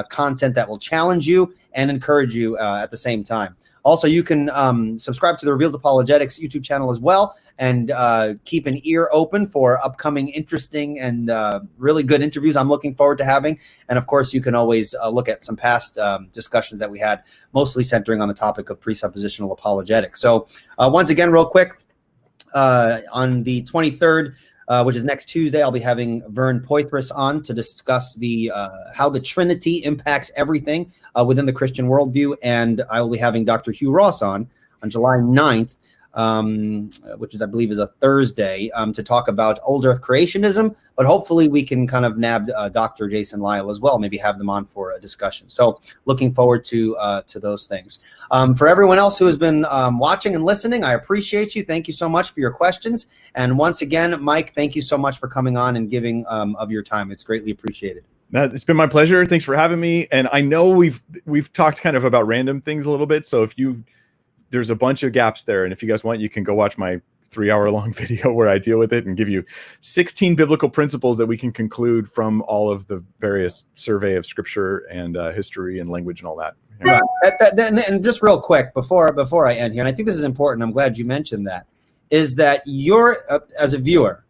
content that will challenge you and encourage you at the same time. Also, you can subscribe to the Revealed Apologetics YouTube channel as well, and keep an ear open for upcoming interesting and really good interviews I'm looking forward to having. And of course, you can always look at some past discussions that we had, mostly centering on the topic of presuppositional apologetics. So once again, real quick, on the 23rd, which is next Tuesday, I'll be having Vern Poitras on to discuss how the Trinity impacts everything within the Christian worldview. And I will be having Dr. Hugh Ross on July 9th, which is, I believe, is a Thursday, to talk about old earth creationism. But hopefully we can kind of nab Dr. Jason Lyle as well, maybe have them on for a discussion. So looking forward to those things. For everyone else who has been watching and listening, I appreciate you. Thank you so much for your questions. And once again, Mike, thank you so much for coming on and giving of your time. It's greatly appreciated. It's been my pleasure. Thanks for having me. And I know we've talked kind of about random things a little bit. So there's a bunch of gaps there. And if you guys want, you can go watch my 3-hour-long video where I deal with it and give you 16 biblical principles that we can conclude from all of the various survey of scripture and history and language and all that. Yeah. And just real quick before I end here, and I think this is important, I'm glad you mentioned that, is that you're, as a viewer,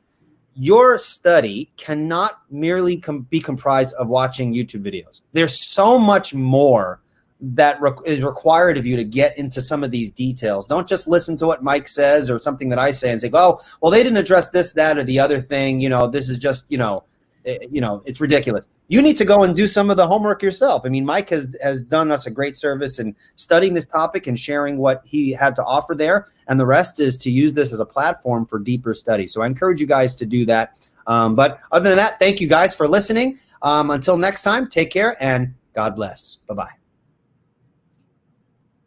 your study cannot merely be comprised of watching YouTube videos. There's so much more that is required of you to get into some of these details. Don't just listen to what Mike says or something that I say and say, oh, well, they didn't address this, that, or the other thing. This is just, it's ridiculous. You need to go and do some of the homework yourself. I mean, Mike has done us a great service in studying this topic and sharing what he had to offer there. And the rest is to use this as a platform for deeper study. So I encourage you guys to do that. But other than that, thank you guys for listening. Until next time, take care and God bless. Bye-bye.